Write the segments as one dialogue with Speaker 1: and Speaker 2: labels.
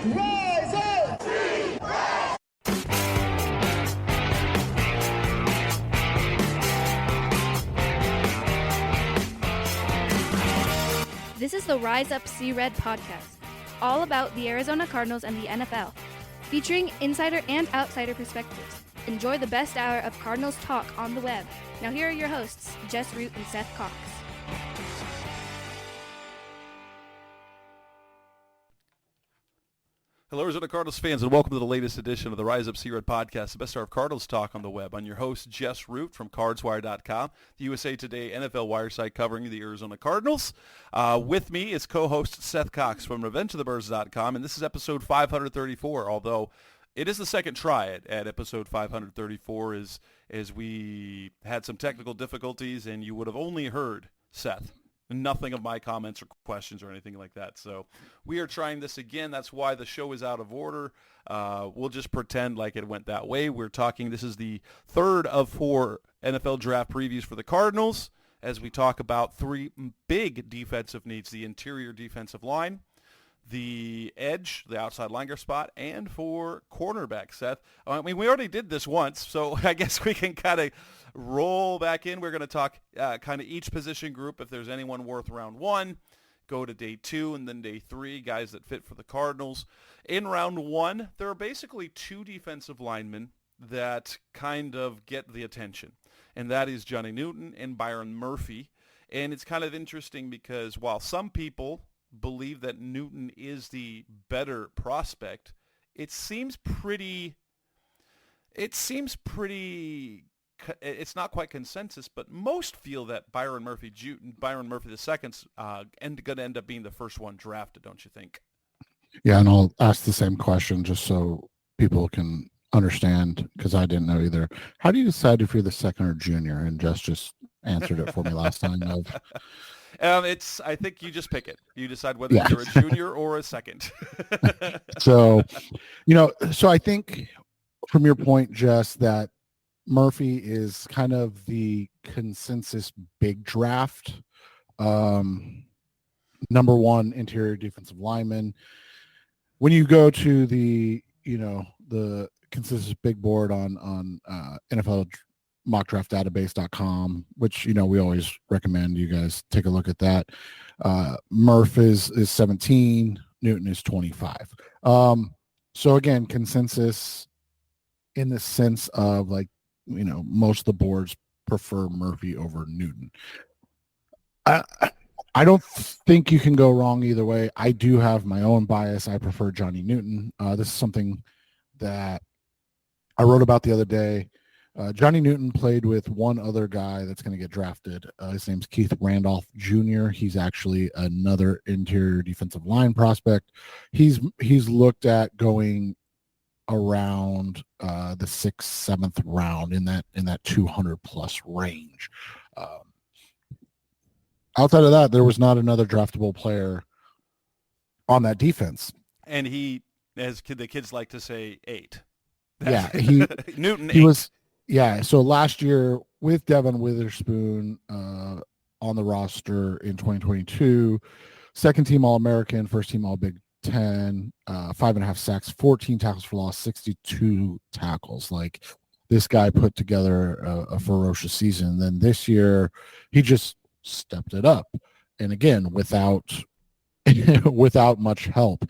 Speaker 1: Rise up!
Speaker 2: This is the Rise Up See Red podcast, all about the Arizona Cardinals and the NFL, featuring insider and outsider perspectives. Enjoy the best hour of Cardinals talk on the web. Now here are your hosts, Jess Root and Seth Cox.
Speaker 3: Hello, Arizona Cardinals fans, and welcome to the latest edition of the Rise Up See Red podcast, the best hour of Cardinals talk on the web. I'm your host, Jess Root from CardsWire.com, the USA Today NFL wire site covering the Arizona Cardinals. With me is co-host Seth Cox from RevengeOfTheBirds.com, and this is episode 534, although it is the second try at episode 534 as we had some technical difficulties, and you would have only heard Seth. Nothing of my comments or questions or anything like that. So we are trying this again. That's why the show is out of order. We'll just pretend like it went that way. This is the third of 4 NFL draft previews for the Cardinals as we talk about 3 big defensive needs: the interior defensive line, the edge, the outside linebacker spot, and for cornerback, Seth. I mean, we already did this once, so I guess we can kind of roll back in. We're going to talk kind of each position group, if there's anyone worth round 1, go to day 2, and then day 3, guys that fit for the Cardinals. In round 1, there are basically 2 defensive linemen that kind of get the attention, and that is Johnny Newton and Byron Murphy. And it's kind of interesting because while some people believe that Newton is the better prospect, it's not quite consensus, but most feel that Byron Murphy the second's going to end up being the first one drafted, don't you think?
Speaker 4: Yeah, and I'll ask the same question just so people can understand, because I didn't know either. How do you decide if you're the second or junior? And just answered it for me last time.
Speaker 3: I think you just pick it. You decide whether you're a junior or a second.
Speaker 4: So I think from your point, Jess, that Murphy is kind of the consensus big draft. Number 1 interior defensive lineman. When you go to the consensus big board on NFL mockdraftdatabase.com, which we always recommend you guys take a look at that. Murph is 17, Newton is 25. So again, consensus in the sense of most of the boards prefer Murphy over Newton. I don't think you can go wrong either way. I do have my own bias. I prefer Johnny Newton. This is something that I wrote about the other day. Johnny Newton played with one other guy that's going to get drafted. His name's Keith Randolph Jr. He's actually another interior defensive line prospect. He's looked at going around the 6th, 7th round in that 200 plus range. Outside of that, there was not another draftable player on that defense.
Speaker 3: And he, as the kids like to say, 8.
Speaker 4: Yeah,
Speaker 3: Newton.
Speaker 4: He
Speaker 3: 8.
Speaker 4: was. Yeah, so last year with Devin Witherspoon on the roster in 2022, second team All-American, first team All-Big Ten, 5.5 sacks, 14 tackles for loss, 62 tackles. This guy put together a ferocious season. Then this year, he just stepped it up, and again without much help.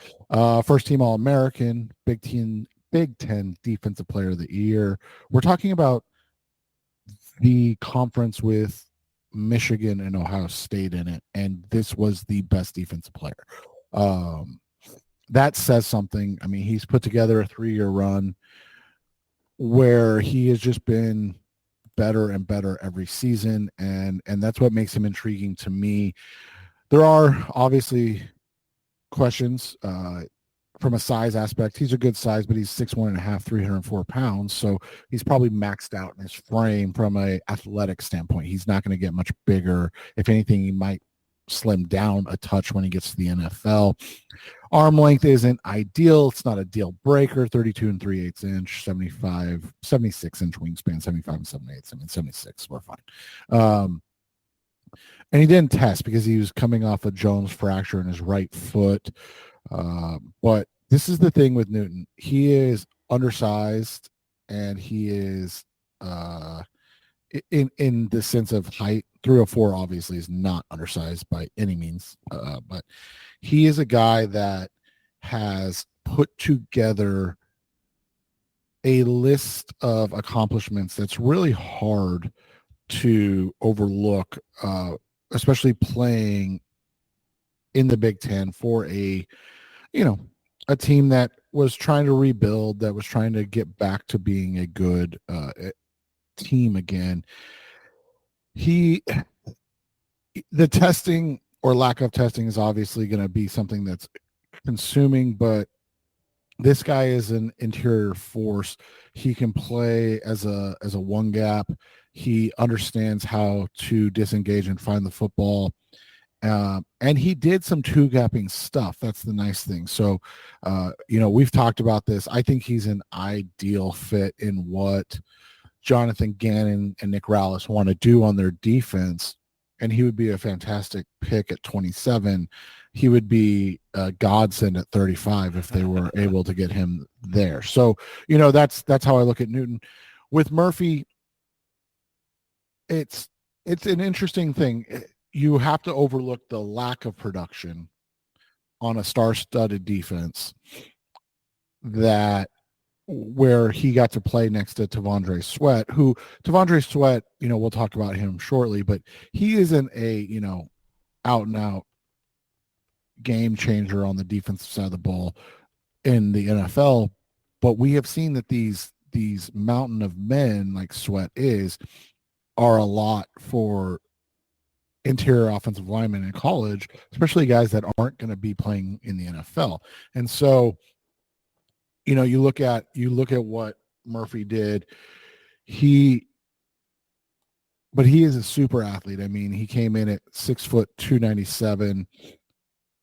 Speaker 4: First team All-American, Big Ten Defensive Player of the Year. We're talking about the conference with Michigan and Ohio State in it, and this was the best defensive player. That says something. I mean, he's put together a 3-year run where he has just been better and better every season, and that's what makes him intriguing to me. There are obviously questions from a size aspect. He's a good size, but he's 6'1.5", 304 pounds. So he's probably maxed out in his frame from a athletic standpoint. He's not going to get much bigger. If anything, he might slim down a touch when he gets to the NFL. Arm length isn't ideal. It's not a deal breaker. 32 3/8 inch, 76 inch wingspan, 75 7/8. I mean, 76, we're fine. And he didn't test because he was coming off a Jones fracture in his right foot. But this is the thing with Newton. He is undersized, and he is in the sense of height. 304 obviously is not undersized by any means, but he is a guy that has put together a list of accomplishments that's really hard to overlook, especially playing in the Big Ten for a team that was trying to rebuild, that was trying to get back to being a good team again. The testing or lack of testing is obviously going to be something that's consuming, but this guy is an interior force. He can play as a one gap. He understands how to disengage and find the football. And he did some two gapping stuff. That's the nice thing. So, we've talked about this. I think he's an ideal fit in what Jonathan Gannon and Nick Rallis want to do on their defense. And he would be a fantastic pick at 27. He would be a godsend at 35 if they were able to get him there. So, that's how I look at Newton. With Murphy, it's an interesting thing. You have to overlook the lack of production on a star-studded defense where he got to play next to Tavondre Sweat, we'll talk about him shortly, but he isn't a, out and out game changer on the defensive side of the ball in the NFL. But we have seen that these mountain of men like Sweat are a lot for interior offensive linemen in college, especially guys that aren't going to be playing in the NFL. And so, you look at what Murphy did. But he is a super athlete. I mean, he came in at 6 foot 297.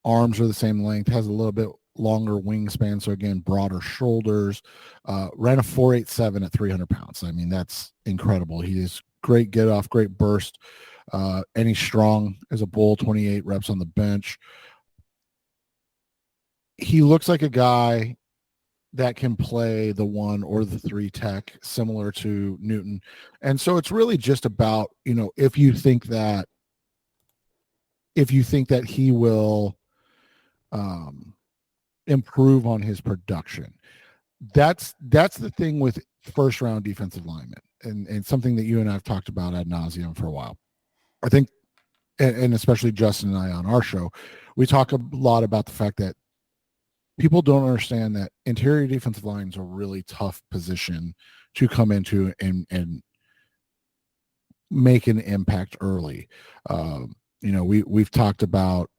Speaker 4: Arms are the same length, has a little bit longer wingspan. So again, broader shoulders, ran a 4.87 at 300 pounds. I mean, that's incredible. He is great get off, great burst. And he's strong as a bull, 28 reps on the bench. He looks like a guy that can play the 1 or the 3 tech, similar to Newton. And so it's really just about, if you think that he will improve on his production. That's the thing with first round defensive linemen, and something that you and I have talked about ad nauseum for a while. I think, and especially Justin and I on our show, we talk a lot about the fact that people don't understand that interior defensive line is a really tough position to come into and make an impact early. We've talked about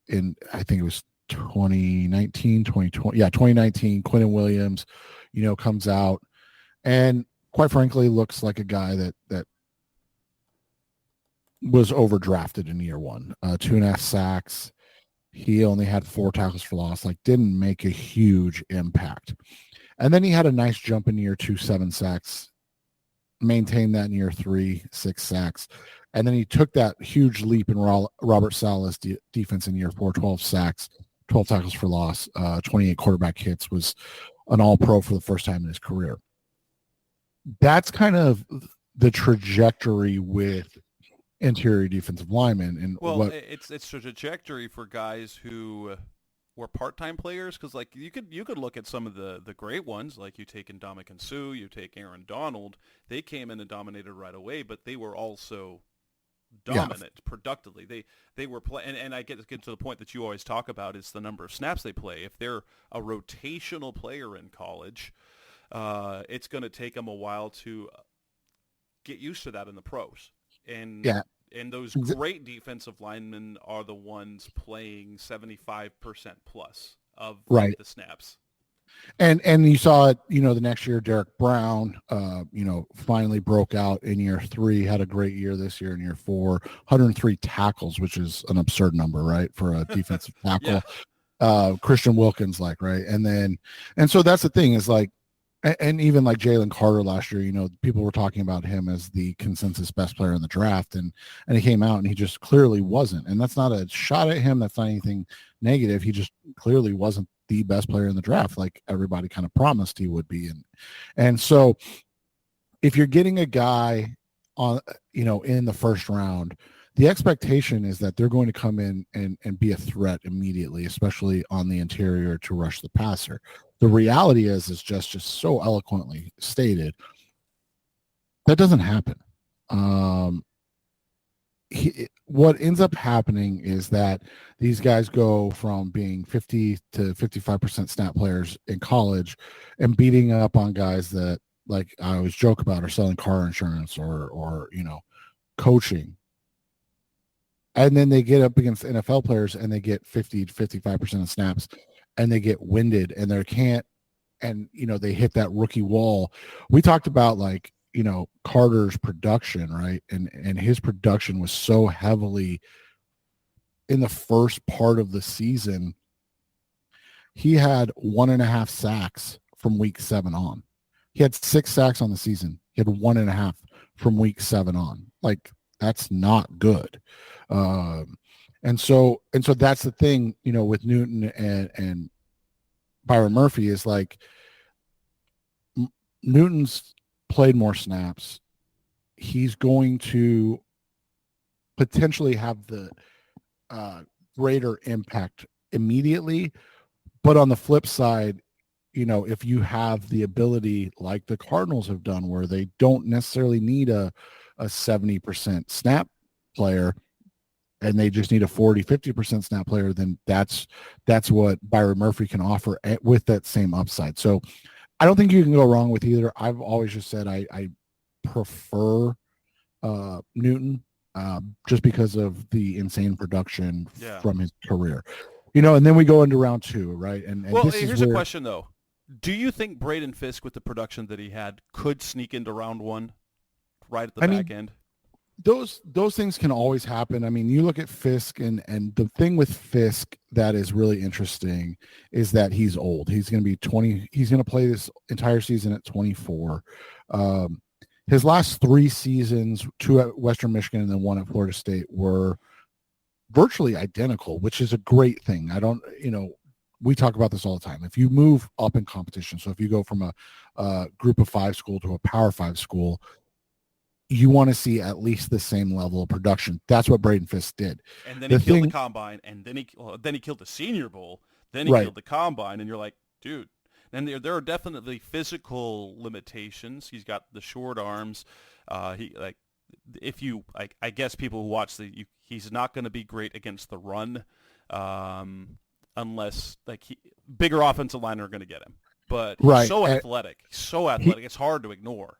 Speaker 4: in, I think it was 2019, 2019, Quentin Williams, comes out and quite frankly looks like a guy that was overdrafted in year one. 2.5 sacks. He only had 4 tackles for loss, didn't make a huge impact. And then he had a nice jump in year 2, 7 sacks, maintained that in year 3, 6 sacks. And then he took that huge leap in Robert Saleh's defense in year 4, 12 sacks, 12 tackles for loss, 28 quarterback hits, was an all-pro for the first time in his career. That's kind of the trajectory with interior defensive linemen. And
Speaker 3: it's a trajectory for guys who were part-time players, because you could look at some of the great ones, like you take Ndamukong Suh, you take Aaron Donald. They came in and dominated right away, but they were also dominant productively. They were playing, and I get to the point that you always talk about is the number of snaps they play. If they're a rotational player in college, it's going to take them a while to get used to that in the pros. And those great defensive linemen are the ones playing 75% plus of the snaps.
Speaker 4: And you saw it, the next year, Derek Brown, finally broke out in year 3, had a great year this year in year 4, 103 tackles, which is an absurd number, right, for a defensive tackle. Christian Wilkins, right? And so that's the thing is And even like Jalen Carter last year, people were talking about him as the consensus best player in the draft, and he came out and he just clearly wasn't. And that's not a shot at him. That's not anything negative. He just clearly wasn't the best player in the draft, like everybody kind of promised he would be. And so if you're getting a guy on, in the first round, the expectation is that they're going to come in and be a threat immediately, especially on the interior to rush the passer. The reality is just so eloquently stated, that doesn't happen. What ends up happening is that these guys go from being 50 to 55% snap players in college and beating up on guys that, like I always joke about, are selling car insurance or coaching. And then they get up against NFL players and they get 50 to 55% of snaps and they get winded and they can't, and, they hit that rookie wall. We talked about Carter's production, right? And his production was so heavily in the first part of the season. He had 1.5 sacks from week 7 on. He had 6 sacks on the season. He had 1.5 from week 7 on. Like, that's not good. And so that's the thing, with Newton and Byron Murphy is like Newton's played more snaps. He's going to potentially have the greater impact immediately. But on the flip side, if you have the ability like the Cardinals have done, where they don't necessarily need a 70% snap player, and they just need a 40-50% snap player, then that's what Byron Murphy can offer with that same upside. So I don't think you can go wrong with either. I've always just said I prefer Newton just because of the insane production from his career. And then we go into round 2, right? And
Speaker 3: well, here's a question, though. Do you think Braden Fisk, with the production that he had, could sneak into round 1 right at the back end?
Speaker 4: Those things can always happen. I mean, you look at Fisk, and the thing with Fisk that is really interesting is that he's old. He's going to be 20. He's going to play this entire season at 24. His last 3 seasons, 2 at Western Michigan and then 1 at Florida State, were virtually identical, which is a great thing. We talk about this all the time. If you move up in competition, so if you go from a group of 5 school to a Power 5 school, you want to see at least the same level of production. That's what Braden Fisk did.
Speaker 3: And then he killed the combine, and then he killed the Senior Bowl. Then he killed the combine, and you're like, dude. And there are definitely physical limitations. He's got the short arms. I guess people who watch he's not going to be great against the run, unless bigger offensive linemen are going to get him. But he's so athletic. It's hard to ignore.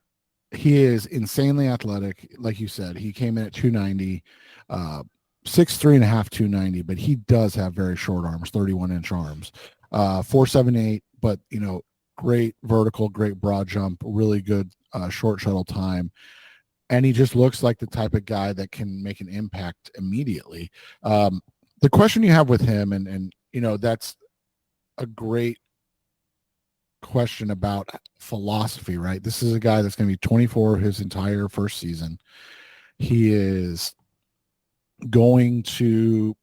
Speaker 4: He is insanely athletic. Like you said, he came in at 290, 6'3.5", 290, but he does have very short arms, 31-inch arms, 4.78, but, great vertical, great broad jump, really good short shuttle time. And he just looks like the type of guy that can make an impact immediately. The question you have with him, and that's a great question about philosophy, right? This is a guy that's going to be 24 his entire first season. He is going to,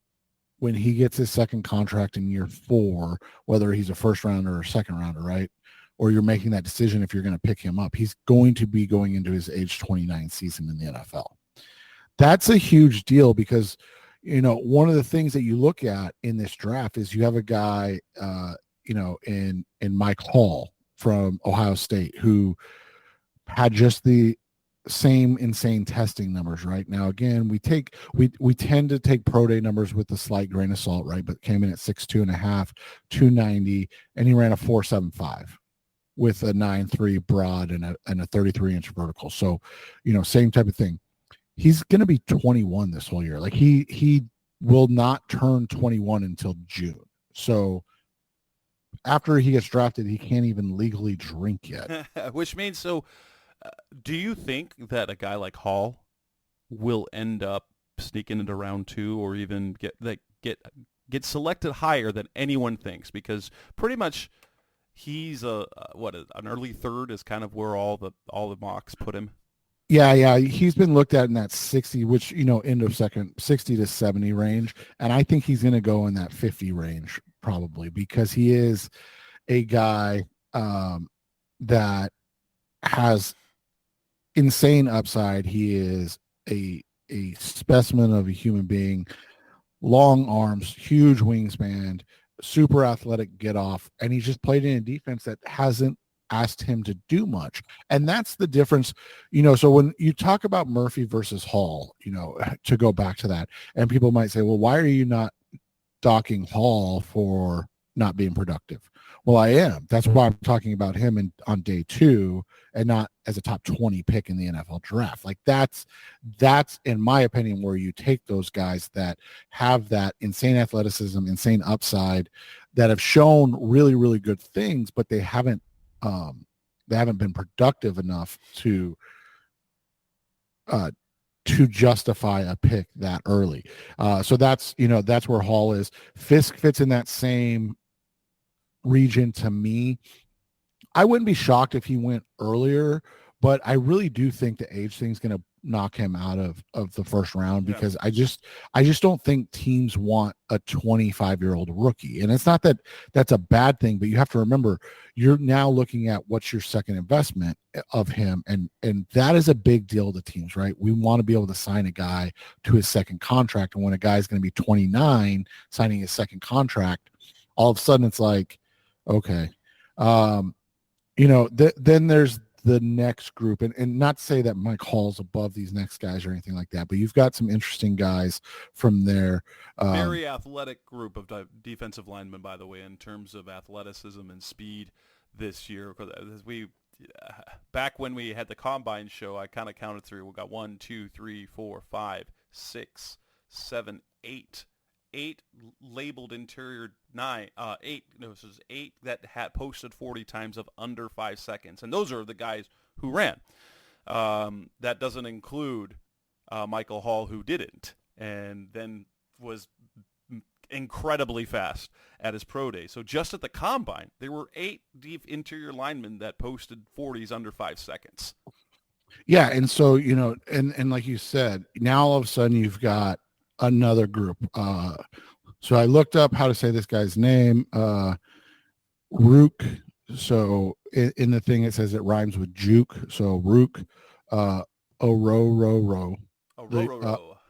Speaker 4: when he gets his second contract in year 4, whether he's a first rounder or a second rounder, right? Or you're making that decision if you're going to pick him up, he's going to be going into his age 29 season in the NFL. That's a huge deal because, one of the things that you look at in this draft is you have a guy, in Mike Hall from Ohio State, who had just the same insane testing numbers. Right now, again, we tend to take pro day numbers with a slight grain of salt, right? But came in at 6'2.5", 290, and he ran a 4.75 with a 9.3 broad and a 33-inch vertical. So, same type of thing. He's going to be 21 this whole year. Like he will not turn 21 until June. So after he gets drafted, he can't even legally drink yet.
Speaker 3: Which means, do you think that a guy like Hall will end up sneaking into round 2 or even get selected higher than anyone thinks? Because pretty much he's an early third is kind of where all the mocks put him.
Speaker 4: Yeah, he's been looked at in that 60, which, end of second, 60 to 70 range. And I think he's going to go in that 50 range probably, because he is a guy that has insane upside. He is a specimen of a human being, long arms, huge wingspan, super athletic get off, and he's just played in a defense that hasn't asked him to do much. And that's the difference, so when you talk about Murphy versus Hall, to go back to that, and people might say, well, why are you not docking Hall for not being productive? Well, I am. That's why I'm talking about him on day 2 and not as a top 20 pick in the NFL draft. Like that's in my opinion where you take those guys that have that insane athleticism, insane upside, that have shown really, really good things, but they haven't been productive enough to justify a pick that early. So that's where Hall is. Fisk fits in that same region to me. I wouldn't be shocked if he went earlier, but I really do think the age thing is going to knock him out of the first round, because I just don't think teams want a 25-year-old rookie. And it's not that that's a bad thing, but you have to remember you're now looking at what's your second investment of him, and that is a big deal to teams, right? We want to be able to sign a guy to his second contract, and when a guy's going to be 29 signing his second contract, all of a sudden it's like, okay, then there's the next group, and not to say that Mike Hall's above these next guys or anything like that, but you've got some interesting guys from there.
Speaker 3: Very athletic group of defensive linemen, by the way, in terms of athleticism and speed this year. As back when we had the combine show, I kind of counted through. We got 1, 2, 3, 4, 5, 6, 7, 8 labeled interior 8 that had posted 40 times of under 5 seconds, and those are the guys who ran. That doesn't include Michael Hall, who didn't, and then was incredibly fast at his pro day. So just at the combine, there were 8 deep interior linemen that posted 40s under 5 seconds.
Speaker 4: Yeah, and so and like you said, now all of a sudden you've got another group. So I looked up how to say this guy's name, Rook. So in the thing it says it rhymes with juke. So Rook, Ororo.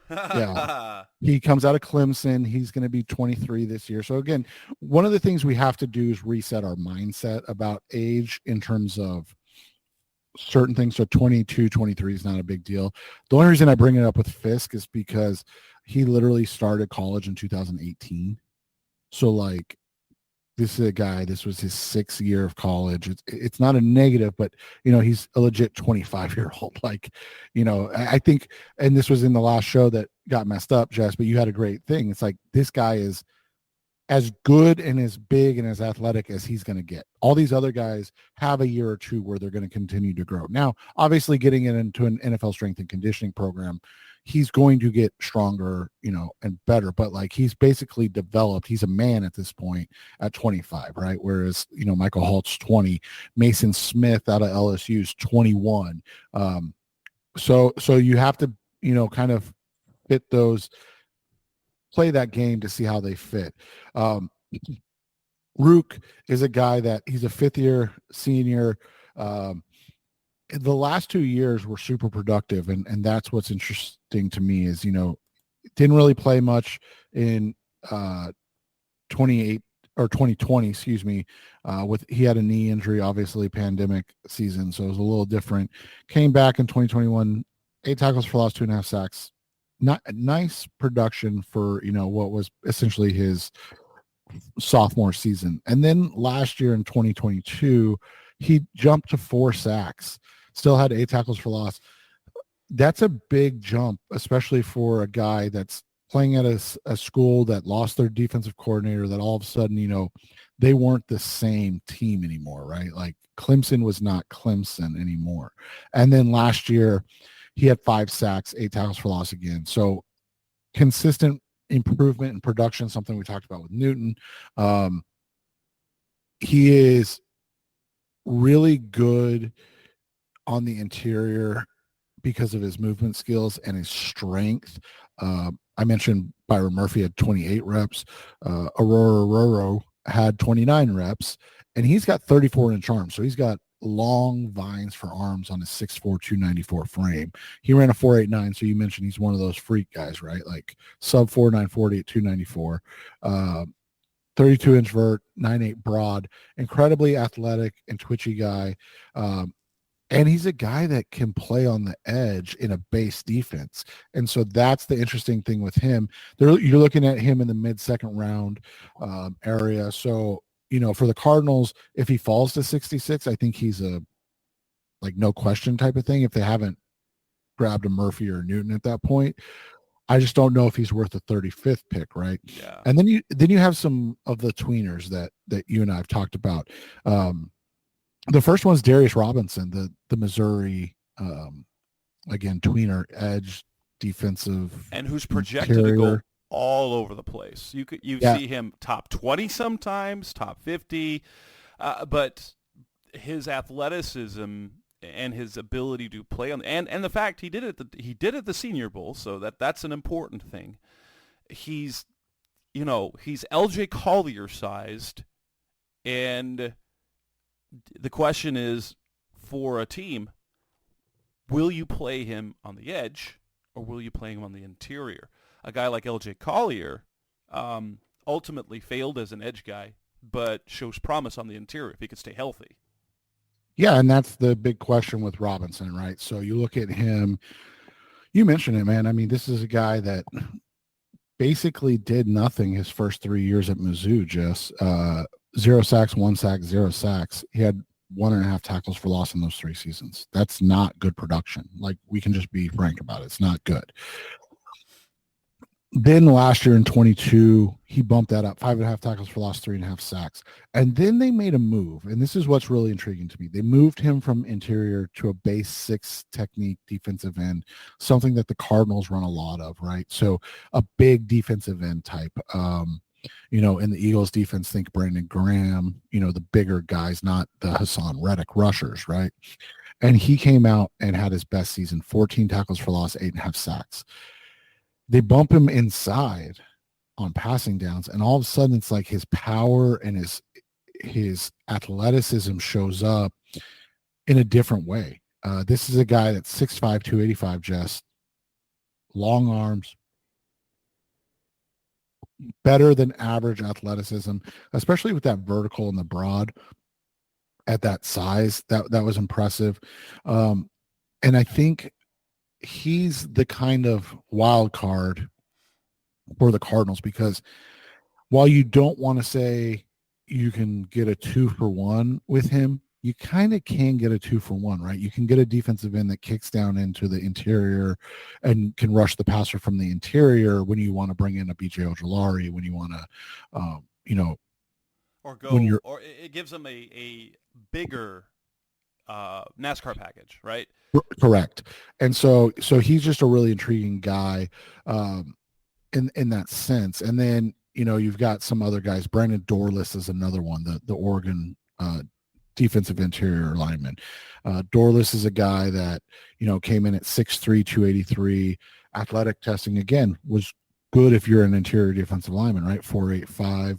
Speaker 4: Yeah, he comes out of Clemson. He's going to be 23 this year. So again, one of the things we have to do is reset our mindset about age in terms of certain things. So 22, 23 is not a big deal. The only reason I bring it up with Fisk is because he literally started college in 2018. So like, this is a guy, this was his 6th year of college. It's not a negative, but he's a legit 25-year-old. Like, I think, and this was in the last show that got messed up, Jess, but you had a great thing. It's like, this guy is as good and as big and as athletic as he's going to get. All these other guys have a year or two where they're going to continue to grow. Now, obviously getting it into an NFL strength and conditioning program, he's going to get stronger, and better, but like he's basically developed. He's a man at this point at 25, right? Whereas, Michael Halt's 20, Mason Smith out of LSU is 21. So you have to, kind of fit those, play that game to see how they fit. Rook is a guy that he's a 5th-year senior. The last 2 years were super productive, and that's what's interesting to me is, didn't really play much in 2020, excuse me. He had a knee injury, obviously pandemic season, so it was a little different. Came back in 2021, 8 tackles for loss, 2.5 sacks. Not nice production for what was essentially his sophomore season. And then last year in 2022, he jumped to 4 sacks, still had 8 tackles for loss. That's a big jump, especially for a guy that's playing at a school that lost their defensive coordinator, that all of a sudden, they weren't the same team anymore, right? Like Clemson was not Clemson anymore. And then last year, he had 5 sacks, 8 tackles for loss again. So consistent improvement in production, something we talked about with Newton. He is really good on the interior because of his movement skills and his strength. I mentioned Byron Murphy had 28 reps. Aurora Roro had 29 reps, and he's got 34-inch arms. So he's got long vines for arms on his 6'4", 294 frame. He ran a 4.89, so you mentioned he's one of those freak guys, right? Like sub 4.940 at 294. 32-inch vert, 9.8 broad, incredibly athletic and twitchy guy. And he's a guy that can play on the edge in a base defense. And so that's the interesting thing with him. You're looking at him in the mid-second round area. So, for the Cardinals, if he falls to 66, I think he's a no question type of thing. If they haven't grabbed a Murphy or a Newton at that point, I just don't know if he's worth a 35th pick, right?
Speaker 3: Yeah.
Speaker 4: And then you have some of the tweeners that you and I have talked about. The first one's Darius Robinson, the Missouri, again, tweener, edge, defensive,
Speaker 3: and who's projected to go all over the place. You see him top 20 sometimes, top 50, but his athleticism and his ability to play on and the fact he did it at the Senior Bowl, so that's an important thing. He's LJ Collier sized, and the question is, for a team, will you play him on the edge or will you play him on the interior? A guy like LJ Collier ultimately failed as an edge guy, but shows promise on the interior if he could stay healthy.
Speaker 4: Yeah, and that's the big question with Robinson, right? So you look at him, you mentioned it, man. I mean, this is a guy that basically did nothing his first 3 years at Mizzou, Jess. 0 sacks, 1 sack, 0 sacks. He had 1.5 tackles for loss in those 3 seasons. That's not good production. Like, we can just be frank about it. It's not good. Then last year in 22, he bumped that up, 5.5 tackles for loss, 3.5 sacks. And then they made a move, and this is what's really intriguing to me. They moved him from interior to a base 6 technique defensive end, something that the Cardinals run a lot of, right? So a big defensive end type. In the Eagles defense, think Brandon Graham, the bigger guys, not the Hassan Reddick rushers, right? And he came out and had his best season, 14 tackles for loss, 8.5 sacks. They bump him inside on passing downs, and all of a sudden it's like his power and his athleticism shows up in a different way. This is a guy that's 6'5", 285, Jess, long arms, better than average athleticism, especially with that vertical and the broad at that size. That was impressive. And I think he's the kind of wild card for the Cardinals, because while you don't want to say you can get a 2-for-1 with him, you kind of can get a 2-for-1, right? You can get a defensive end that kicks down into the interior and can rush the passer from the interior when you want to bring in a BJ Ojolari, when you want to,
Speaker 3: or it gives them a bigger NASCAR package, right?
Speaker 4: Correct. And so he's just a really intriguing guy in that sense. And then, you've got some other guys. Brandon Dorless is another one, the Oregon defensive interior lineman. Dorless is a guy that, came in at 6'3", 283. Athletic testing, again, was good if you're an interior defensive lineman, right? 4.85,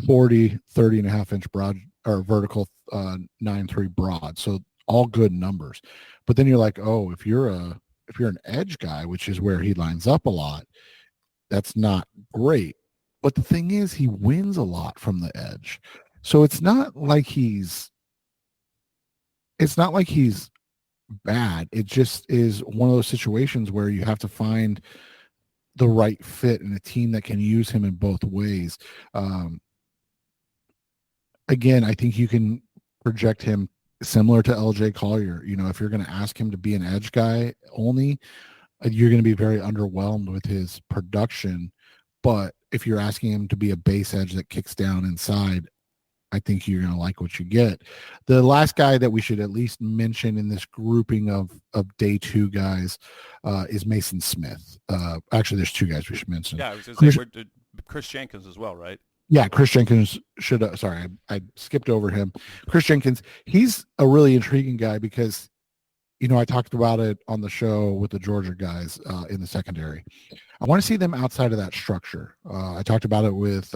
Speaker 4: 40, 30.5-inch broad or vertical, 9.3 broad. So all good numbers. But then you're like, oh, if you're an edge guy, which is where he lines up a lot, that's not great. But the thing is, he wins a lot from the edge. So it's not like he's bad. It just is one of those situations where you have to find the right fit and a team that can use him in both ways. Again, I think you can project him similar to LJ Collier. If you're going to ask him to be an edge guy only, you're going to be very underwhelmed with his production. But if you're asking him to be a base edge that kicks down inside, I think you're going to like what you get. The last guy that we should at least mention in this grouping of day 2 guys is Mason Smith. Actually, there's 2 guys we should mention.
Speaker 3: Yeah, I was going to say Chris Jenkins as well, right?
Speaker 4: Yeah, Chris Jenkins should. Sorry, I skipped over him. Chris Jenkins, he's a really intriguing guy because I talked about it on the show with the Georgia guys in the secondary. I want to see them outside of that structure. I talked about it with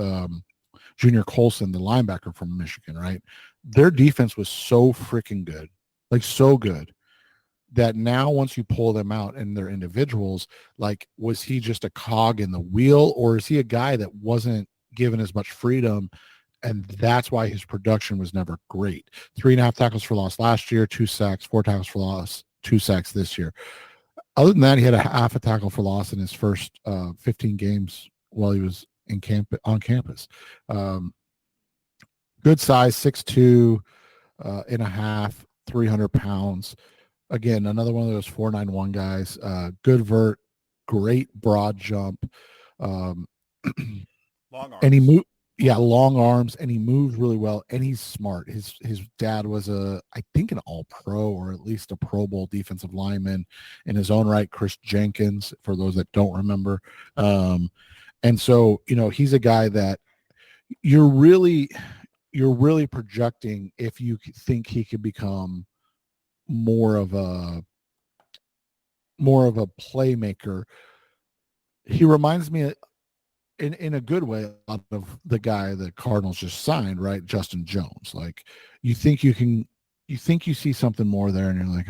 Speaker 4: Junior Colson, the linebacker from Michigan. Right, their defense was so freaking good, like so good, that now once you pull them out and they're individuals, like was he just a cog in the wheel, or is he a guy that wasn't given as much freedom, and that's why his production was never great? 3.5 tackles for loss last year, 2 sacks, 4 tackles for loss, 2 sacks this year. Other than that, he had a half a tackle for loss in his first 15 games while he was on campus. Um, Good size, 6'2", and a half, 300 pounds. Again, another one of those 491 guys. Good vert, great broad jump. Um,
Speaker 3: Long
Speaker 4: and he
Speaker 3: arms.
Speaker 4: moved, yeah, long arms, and he moves really well, and he's smart. His dad was I think an All Pro or at least a Pro Bowl defensive lineman in his own right, Chris Jenkins, for those that don't remember. And so he's a guy that you're really projecting if you think he could become more of a playmaker. He reminds me in a good way out of the guy the Cardinals just signed, right? Justin Jones. Like you think you see something more there, and you're like,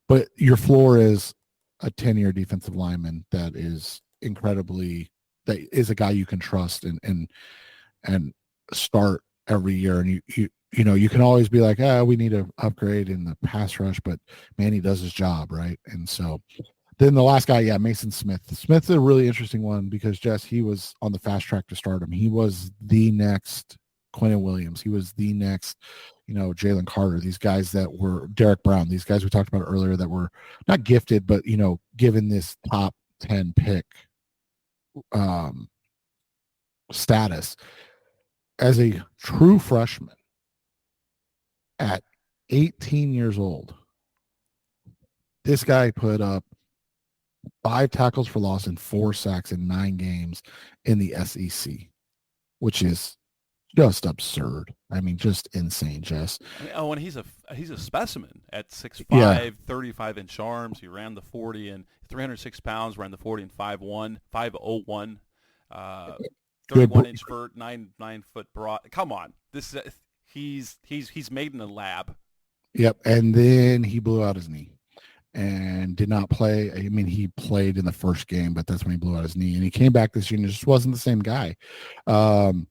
Speaker 4: but your floor is a 10-year defensive lineman that is that is a guy you can trust and start every year. And you can always be like, we need to upgrade in the pass rush, but man, he does his job, right? And so then the last guy, yeah, Mason Smith. Smith's a really interesting one because, Jess, he was on the fast track to stardom. He was the next Quentin Williams. He was the next, Jalen Carter. These guys that were Derek Brown. These guys we talked about earlier that were not gifted, but given this top 10 pick um, status as a true freshman at 18 years old. This guy put up 5 tackles for loss and 4 sacks in 9 games in the SEC, which is just absurd. I mean, just insane, Jess.
Speaker 3: I mean, and he's a specimen at
Speaker 4: Yeah.
Speaker 3: 6'5", 35-inch arms. He ran the 40 and 306 pounds, ran the 40 and 5'1", uh,
Speaker 4: Good.
Speaker 3: 31-inch vert, 9 foot broad. Come on, he's made in a lab.
Speaker 4: Yep. And then he blew out his knee and did not play. I mean, he played in the first game, but that's when he blew out his knee. And he came back this year and just wasn't the same guy. And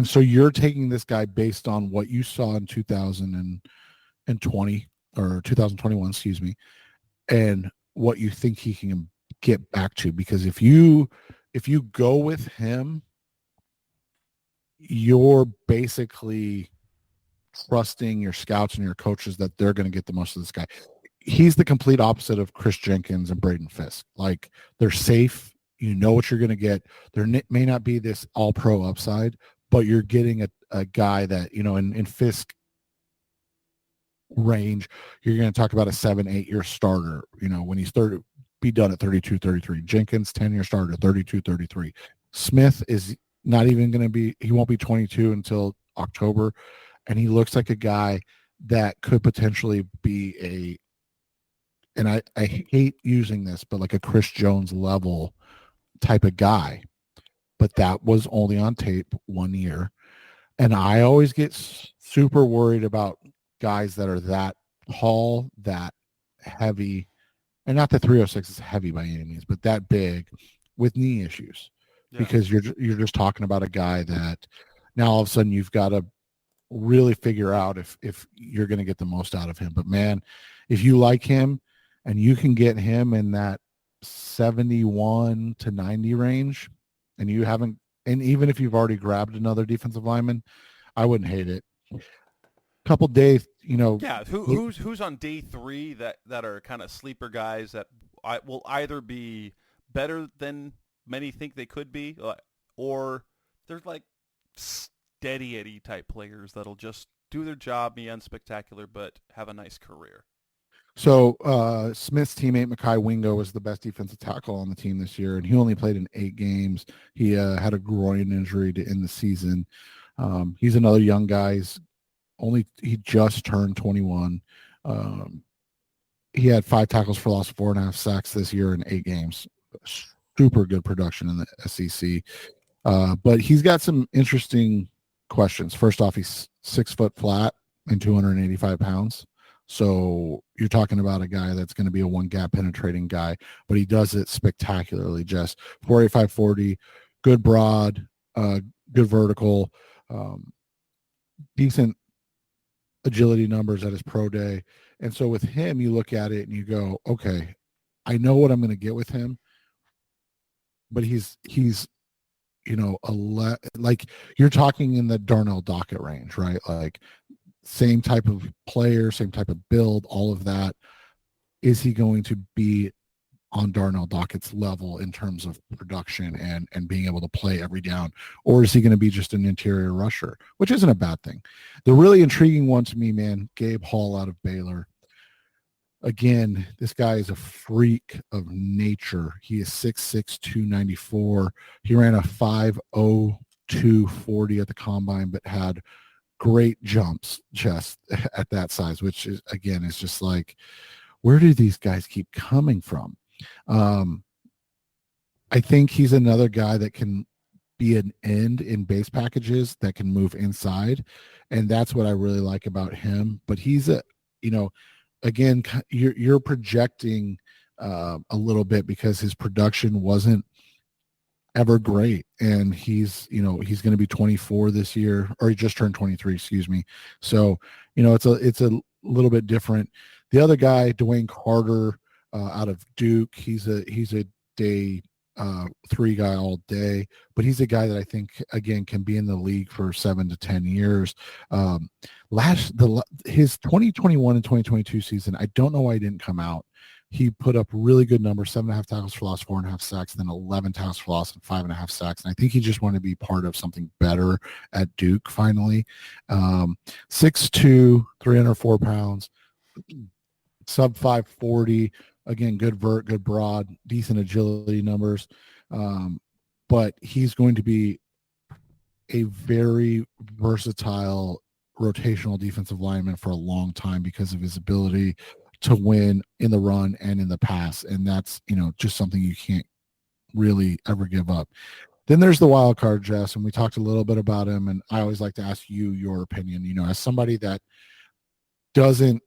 Speaker 4: so you're taking this guy based on what you saw in 2020 or 2021, excuse me, and what you think he can get back to. Because if you go with him, you're basically trusting your scouts and your coaches that they're going to get the most of this guy. He's the complete opposite of Chris Jenkins and Braden Fisk. Like, they're safe. You know what you're going to get. There may not be this all-pro upside, but you're getting a guy that, in Fisk range, you're going to talk about a 7-8 year starter, when he's be done at 32, 33. Jenkins, 10-year starter, 32, 33. Smith is not even going to he won't be 22 until October. And he looks like a guy that could potentially be and I hate using this, but like a Chris Jones level type of guy. But that was only on tape 1 year. And I always get super worried about guys that are that tall, that heavy, and not that 306 is heavy by any means, but that big with knee issues.
Speaker 3: Yeah.
Speaker 4: Because you're just talking about a guy that now all of a sudden you've got to really figure out if you're going to get the most out of him. But man, if you like him and you can get him in that 71 to 90 range, and you haven't, and even if you've already grabbed another defensive lineman, I wouldn't hate it. Couple days,
Speaker 3: Yeah, who's on day 3 that are kind of sleeper guys that will either be better than many think they could be, or they're like steady Eddie type players that'll just do their job, be unspectacular, but have a nice career.
Speaker 4: So Smith's teammate Mekhi Wingo was the best defensive tackle on the team this year, and he only played in 8 games. He had a groin injury to end the season. He's another young guy. He just turned 21. He had 5 tackles for loss, 4.5 sacks this year in 8 games. Super good production in the SEC. But he's got some interesting questions. First off, he's 6 foot flat and 285 pounds. So you're talking about a guy that's going to be a one gap penetrating guy, but he does it spectacularly. Just 485 40, good broad, good vertical, decent agility numbers at his pro day. And so with him, you look at it and you go, okay, I know what I'm going to get with him, but he's like you're talking in the Darnell Dockett range, right? Like same type of player, same type of build, all of that. Is he going to be on Darnell Dockett's level in terms of production and being able to play every down? Or is he going to be just an interior rusher, which isn't a bad thing? The really intriguing one to me, man, Gabe Hall out of Baylor. Again, this guy is a freak of nature. He is 6'6", 294. He ran a 5.02 40 at the combine, but had great jumps just at that size, which is, again, is just like, where do these guys keep coming from? I think he's another guy that can be an end in base packages that can move inside. And that's what I really like about him. But he's again, you're projecting a little bit because his production wasn't ever great, and he's going to be 24 this year, or he just turned 23, excuse me. So it's a little bit different. The other guy, Dwayne Carter, out of Duke, he's a day 3 guy all day, but he's a guy that I think, again, can be in the league for 7 to 10 years. His 2021 and 2022 season, I don't know why he didn't come out. He put up really good numbers: 7.5 tackles for loss, 4.5 sacks, then 11 tackles for loss and 5.5 sacks. And I think he just wanted to be part of something better at Duke finally. 6'2", 304 pounds, sub 540. Again, good vert, good broad, decent agility numbers. But he's going to be a very versatile rotational defensive lineman for a long time because of his ability to win in the run and in the pass. And that's, just something you can't really ever give up. Then there's the wild card, Jess, and we talked a little bit about him. And I always like to ask you your opinion, as somebody that doesn't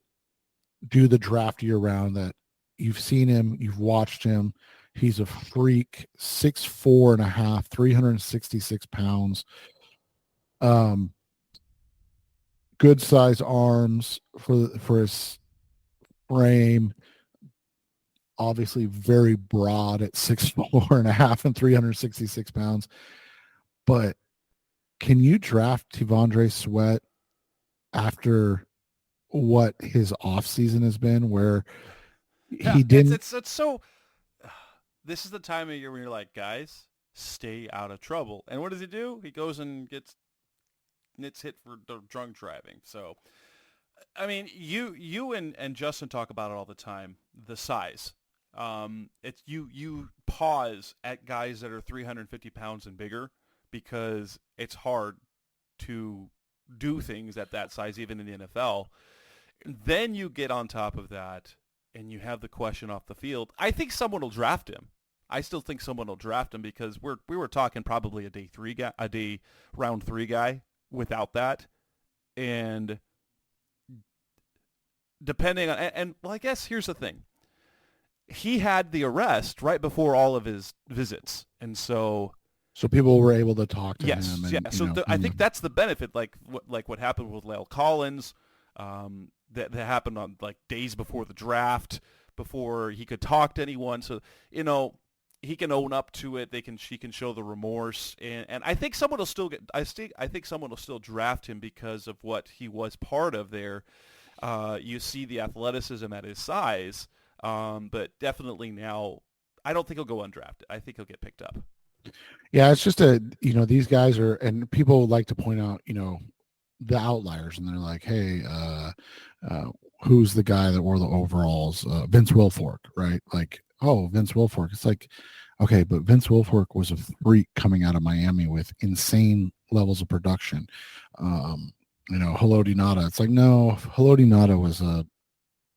Speaker 4: do the draft year round, that you've seen him, you've watched him. He's a freak, 6'4.5", 366 pounds. Good size arms for his frame. Obviously very broad at 6'4.5" and 366 pounds. But can you draft T'Vondre Sweat after what his offseason has been, where he didn't?
Speaker 3: It's so. This is the time of year when you're like, guys, stay out of trouble. And what does he do? He goes and gets hit for drunk driving. So, I mean, you and Justin talk about it all the time. The size. It's you pause at guys that are 350 pounds and bigger because it's hard to do things at that size, even in the NFL. Then you get on top of that, and you have the question off the field. I think someone will draft him. I still think someone will draft him because we were talking probably a round 3 guy without that, and depending on well, I guess here's the thing. He had the arrest right before all of his visits, and so
Speaker 4: people were able to talk to him.
Speaker 3: Yes, yeah. So I think that's the benefit, like what happened with La'el Collins, that happened on like days before the draft, before he could talk to anyone. So he can own up to it. She can show the remorse, and I think someone will still I think someone will still draft him because of what he was part of there. You see the athleticism at his size, but definitely now I don't think he'll go undrafted. I think he'll get picked up.
Speaker 4: Yeah, it's just these guys are, and people like to point out, the outliers, and they're like, hey, who's the guy that wore the overalls? Vince Wilfork, right? Like, oh, Vince Wilfork. It's like, okay, but Vince Wilfork was a freak coming out of Miami with insane levels of production. Haloti Nada. It's like, no, Haloti Nada was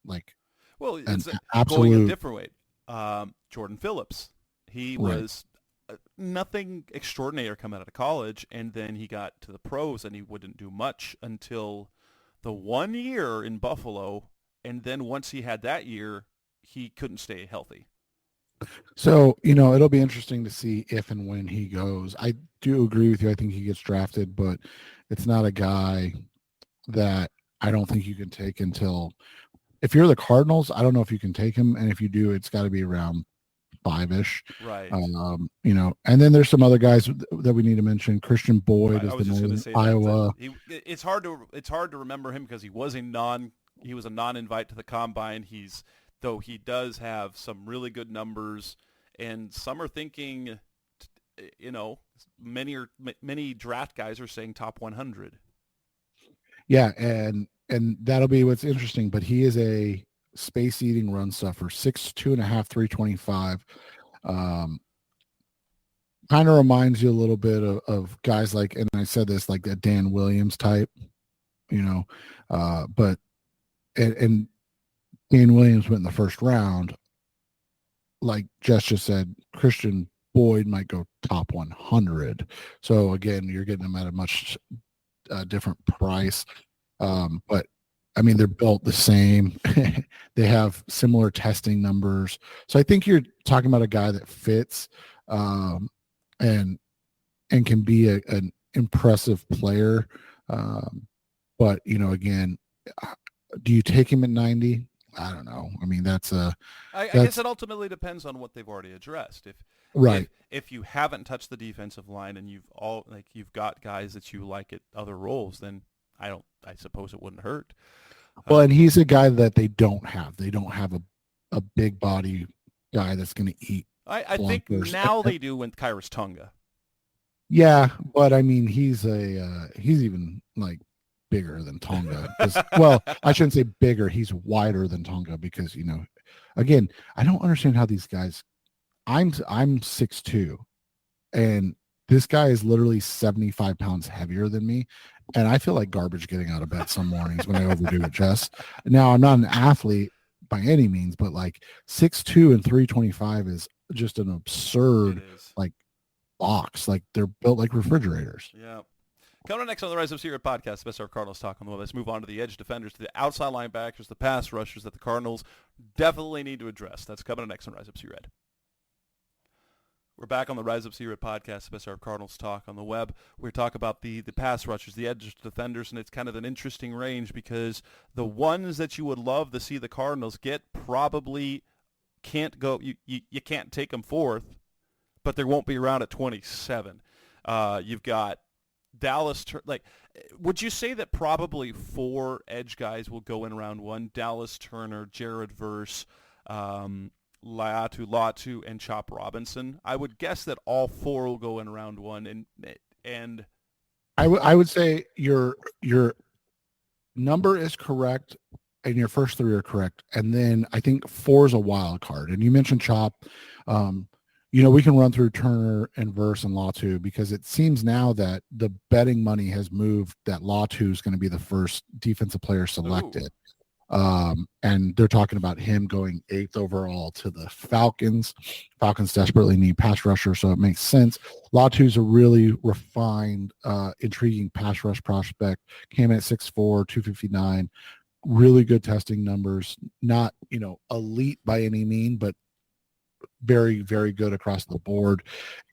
Speaker 4: like
Speaker 3: Well,
Speaker 4: an
Speaker 3: it's going a
Speaker 4: absolute
Speaker 3: different way. Jordan Phillips. He
Speaker 4: right.
Speaker 3: was nothing extraordinary coming out of college, and then he got to the pros, and he wouldn't do much until the 1 year in Buffalo, and then once he had that year, he couldn't stay healthy.
Speaker 4: So, it'll be interesting to see if and when he goes. I do agree with you. I think he gets drafted, but it's not a guy that I don't think you can take until, if you're the Cardinals, I don't know if you can take him. And if you do, it's got to be around 5-ish.
Speaker 3: Right.
Speaker 4: And then there's some other guys that we need to mention. Christian Boyd is the Northern Iowa.
Speaker 3: It's hard to remember him because he was a non-invite to the combine. Though he does have some really good numbers, and some are thinking, many draft guys are saying top 100.
Speaker 4: Yeah, and that'll be what's interesting. But he is a space-eating run stuffer, 6'2.5", 325. Kind of reminds you a little bit of guys like, and I said this, like that Dan Williams type, but and Dan Williams went in the first round. Like Jess just said, Christian Boyd might go top 100. So again, you're getting them at a much different price. But I mean, they're built the same. They have similar testing numbers. So I think you're talking about a guy that fits and can be an impressive player. But, again, do you take him at 90? I don't know. I mean, I
Speaker 3: guess it ultimately depends on what they've already addressed. If you haven't touched the defensive line and you've got guys that you like at other roles, then I suppose it wouldn't hurt.
Speaker 4: Well, and he's a guy that they don't have. They don't have a big body guy that's going to eat.
Speaker 3: I think now they do with Kairos Tunga.
Speaker 4: Yeah, but I mean, he's even like bigger than Tonga. Well, I shouldn't say bigger. He's wider than Tonga because, again, I don't understand how these guys, I'm 6'2", and this guy is literally 75 pounds heavier than me. And I feel like garbage getting out of bed some mornings when I overdo it, Jess. Now, I'm not an athlete by any means, but like 6'2" and 325 is just an absurd, like, box. Like, they're built like refrigerators.
Speaker 3: Yeah. Coming up next on the Rise Up Secret podcast, the best of Cardinals talk on the web. Let's move on to the edge defenders, to the outside linebackers, the pass rushers that the Cardinals definitely need to address. That's coming up next on Rise Up Secret. We're back on the Rise Up Secret podcast, the best of Cardinals talk on the web. We're talking about the pass rushers, the edge defenders, and it's kind of an interesting range because the ones that you would love to see the Cardinals get probably can't go. You can't take them fourth, but they won't be around at 27. You've got Dallas, would you say that probably 4 edge guys will go in round 1? Dallas Turner, Jared Verse, Latu, and Chop Robinson. I would guess that all 4 will go in round 1, and
Speaker 4: I would say your number is correct, and your first 3 are correct, and then I think 4 is a wild card. And you mentioned Chop. We can run through Turner and Verse and Latu because it seems now that the betting money has moved that Latu is going to be the first defensive player selected. And they're talking about him going 8th overall to the Falcons. Falcons desperately need pass rusher, so it makes sense. Latu's a really refined, intriguing pass rush prospect. Came in at 6'4", 259. Really good testing numbers. Not, elite by any mean, but very, very good across the board.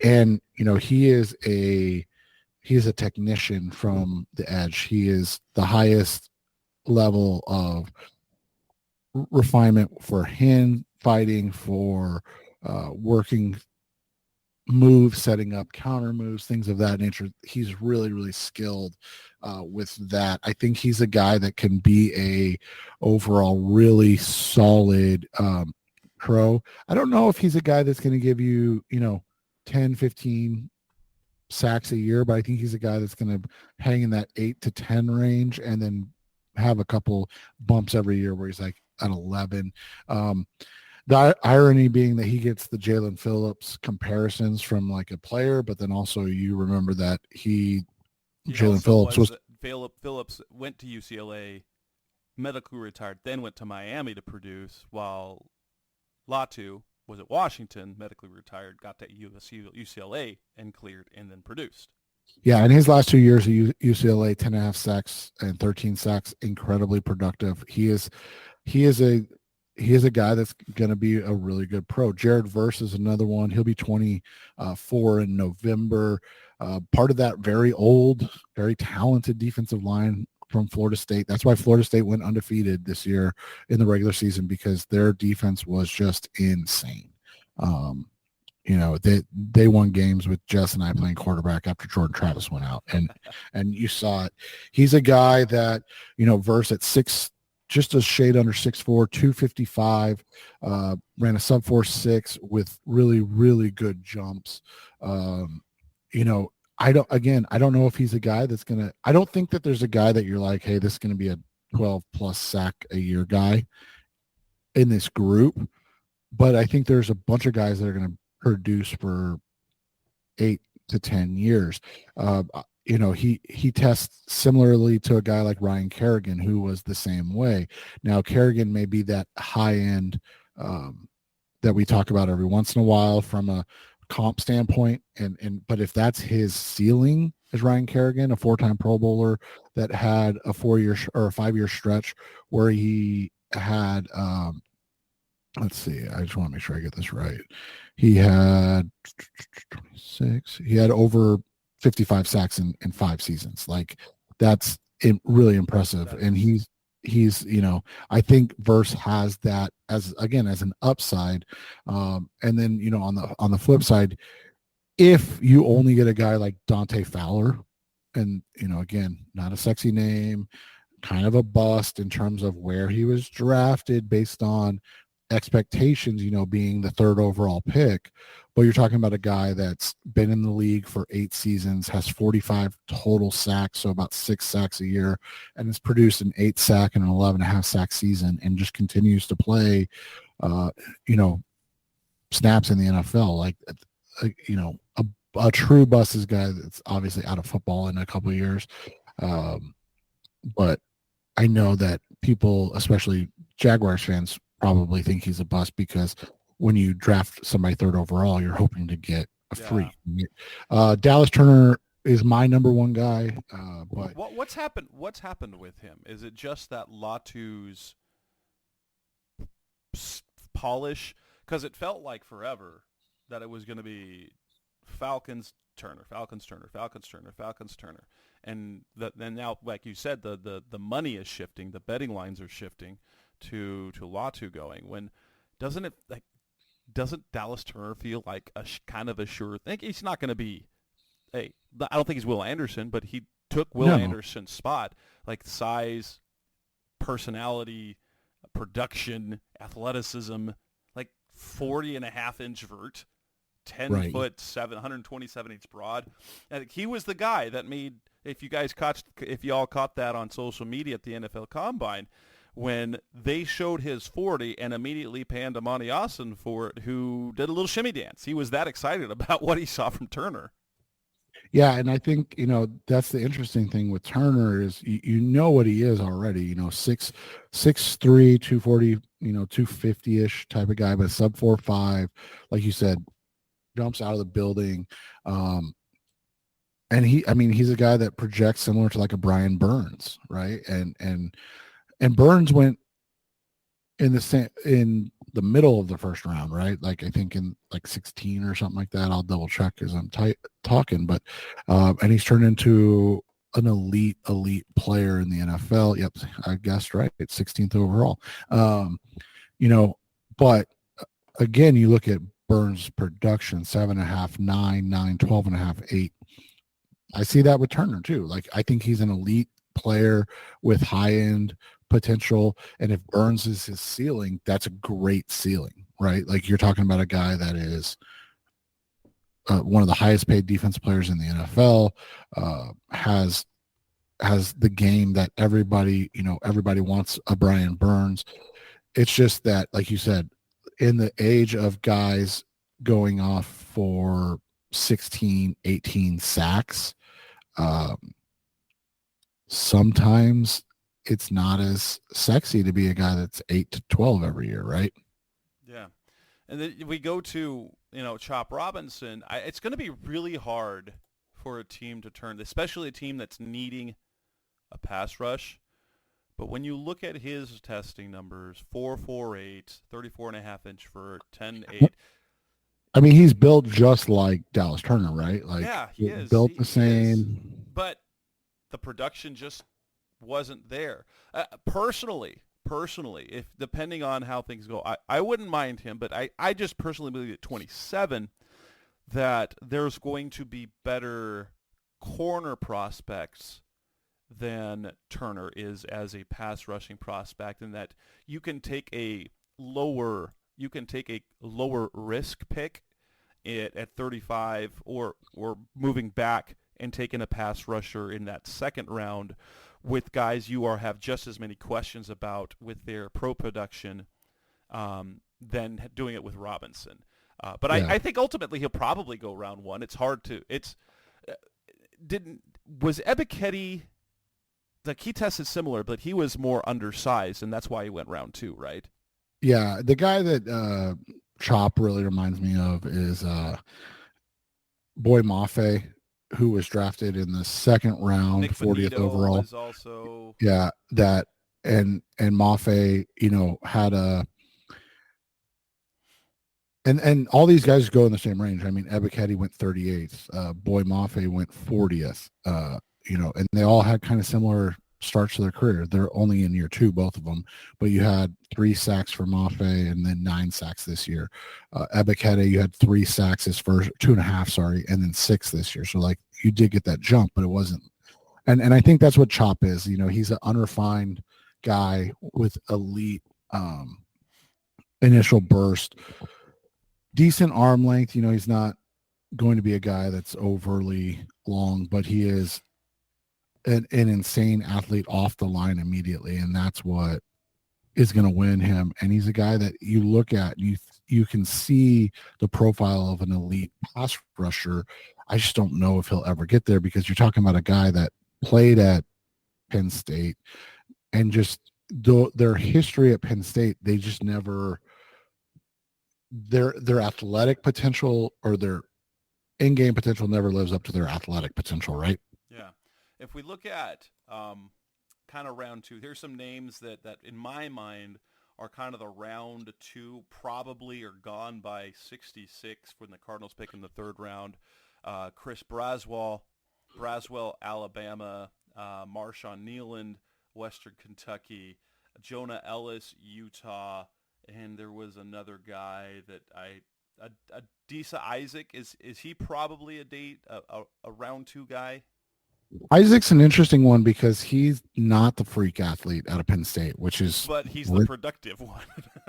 Speaker 4: And, he is a technician from the edge. He is the highest level of refinement for hand fighting, for working moves, setting up counter moves, things of that nature. He's really, really skilled with that. I think he's a guy that can be a overall really solid pro. I don't know if he's a guy that's going to give you, 10, 15 sacks a year, but I think he's a guy that's going to hang in that 8 to 10 range and then have a couple bumps every year where he's like at 11. The irony being that he gets the Jalen Phillips comparisons from like a player, but then also you remember that Jalen
Speaker 3: Phillips went to UCLA, medically retired, then went to Miami to produce, while Latu was at Washington, medically retired, got to UCLA and cleared, and then produced.
Speaker 4: Yeah, in his last 2 years at UCLA, 10.5 sacks and 13 sacks, incredibly productive. He is a guy that's going to be a really good pro. Jared Verse is another one. He'll be 24 in November. Part of that very old, very talented defensive line from Florida State. That's why Florida State went undefeated this year in the regular season, because their defense was just insane. They won games with Jess and I playing quarterback after Jordan Travis went out, and you saw it. He's a guy that, Verse at just a shade under 6'4", 255, ran a sub 4.6 with really, really good jumps. I don't know if he's a guy that's going to, I don't think that there's a guy that you're like, hey, this is going to be a 12 plus sack a year guy in this group. But I think there's a bunch of guys that are going to produce for 8 to 10 years. He tests similarly to a guy like Ryan Kerrigan, who was the same way. Now, Kerrigan may be that high end that we talk about every once in a while from a comp standpoint, but if that's his ceiling, as Ryan Kerrigan, a 4-time Pro Bowler that had a 4-year or a 5-year stretch where he had let's see, I just want to make sure I get this right. He had 26. He had over 55 sacks in 5 seasons. Like, that's really impressive. And he's I think Verse has that as an upside. And then, on the flip side, if you only get a guy like Dante Fowler, and, again, not a sexy name, kind of a bust in terms of where he was drafted based on expectations, being the 3rd overall pick, but you're talking about a guy that's been in the league for 8 seasons, has 45 total sacks, so about 6 sacks a year, and has produced an 8 sack and an 11.5 sack season, and just continues to play, snaps in the NFL. Like, a true bust is a guy that's obviously out of football in a couple of years. But I know that people, especially Jaguars fans, probably think he's a bust, because when you draft somebody 3rd overall, you're hoping to get a free. Dallas Turner is my number 1 guy. But
Speaker 3: what's happened with him? Is it just that Latu's polish? Because it felt like forever that it was going to be Falcons Turner, and then now, like you said, the money is shifting, the betting lines are shifting to Latu going. When doesn't Dallas Turner feel like a kind of a sure thing? He's not going to be, I don't think he's Will Anderson, but he took Will Anderson's spot, like size, personality, production, athleticism, like 40.5-inch vert, 10 foot 7, 127 inch broad. And he was the guy that made, if you all caught that on social media at the NFL Combine, when they showed his 40 and immediately panned to Monty Austin for it, who did a little shimmy dance. He was that excited about what he saw from Turner.
Speaker 4: Yeah, and I think, that's the interesting thing with Turner is you know what he is already, 6'3", 240, 250-ish type of guy, but sub 4.5, like you said, jumps out of the building. And he's a guy that projects similar to like a Brian Burns, right? And Burns went in the middle of the first round, right? Like, I think in like 16 or something like that. I'll double check as I'm talking, but and he's turned into an elite player in the NFL. Yep, I guessed right. It's 16th overall. But again, you look at Burns' production, 7.5, 9, 12.5, 8. I see that with Turner too. Like, I think he's an elite player with high end potential, and if Burns is his ceiling, that's a great ceiling, right? Like, you're talking about a guy that is one of the highest paid defense players in the NFL, has has the game that everybody wants a Brian Burns. It's just that, like you said, in the age of guys going off for 16, 18 sacks, um, sometimes it's not as sexy to be a guy that's 8 to 12 every year, right?
Speaker 3: Yeah. And then we go to, Chop Robinson. It's going to be really hard for a team to turn, especially a team that's needing a pass rush. But when you look at his testing numbers, 4.48, 34.5-inch vert, 10.8.
Speaker 4: I mean, he's built just like Dallas Turner, right? Like,
Speaker 3: yeah, he is.
Speaker 4: Built the
Speaker 3: He
Speaker 4: same.
Speaker 3: is. But the production just wasn't there. Personally, if depending on how things go, I wouldn't mind him, but I just personally believe at 27 that there's going to be better corner prospects than Turner is as a pass rushing prospect, and that you can take a lower risk pick at 35 or moving back and taking a pass rusher in that second round with guys you have just as many questions about with their pro production than doing it with Robinson. But I think ultimately he'll probably go round one. It's hard to was Ebiketie, like, he tested similar, but he was more undersized, and that's why he went round 2, right?
Speaker 4: Yeah, the guy that Chop really reminds me of is Boy Mafe, who was drafted in the second round,
Speaker 3: Nick
Speaker 4: 40th
Speaker 3: Bonito
Speaker 4: overall.
Speaker 3: is also
Speaker 4: that and Mafe, had a and all these guys go in the same range. I mean, Ebiketie went 38th, Boy Mafe went 40th, and they all had kind of similar starts to their career. They're only in year 2, both of them, but you had 3 sacks for Mafe and then 9 sacks this year. Ebiketie, you had 3 sacks his first, 2.5, sorry, and then 6 this year. So, like, you did get that jump, but it wasn't. And I think that's what Chop is. He's an unrefined guy with elite initial burst, decent arm length. He's not going to be a guy that's overly long, but he is an insane athlete off the line immediately, and that's what is going to win him. And he's a guy that you look at, you can see the profile of an elite pass rusher. I just don't know if he'll ever get there, because you're talking about a guy that played at Penn State, and just their history at Penn State, they just never, their athletic potential or their in-game potential never lives up to their athletic potential, right?
Speaker 3: Yeah. If we look at kind of round 2, here's some names that in my mind are kind of the round 2, probably are gone by 66 when the Cardinals pick in the 3rd round. Chris Braswell, Alabama, Marshawn Nealand, Western Kentucky, Jonah Ellis, Utah, and there was another guy that Adisa Isaac. Is he probably a round 2 guy?
Speaker 4: Isaac's an interesting one because he's not the freak athlete out of Penn State, but he's
Speaker 3: the productive one.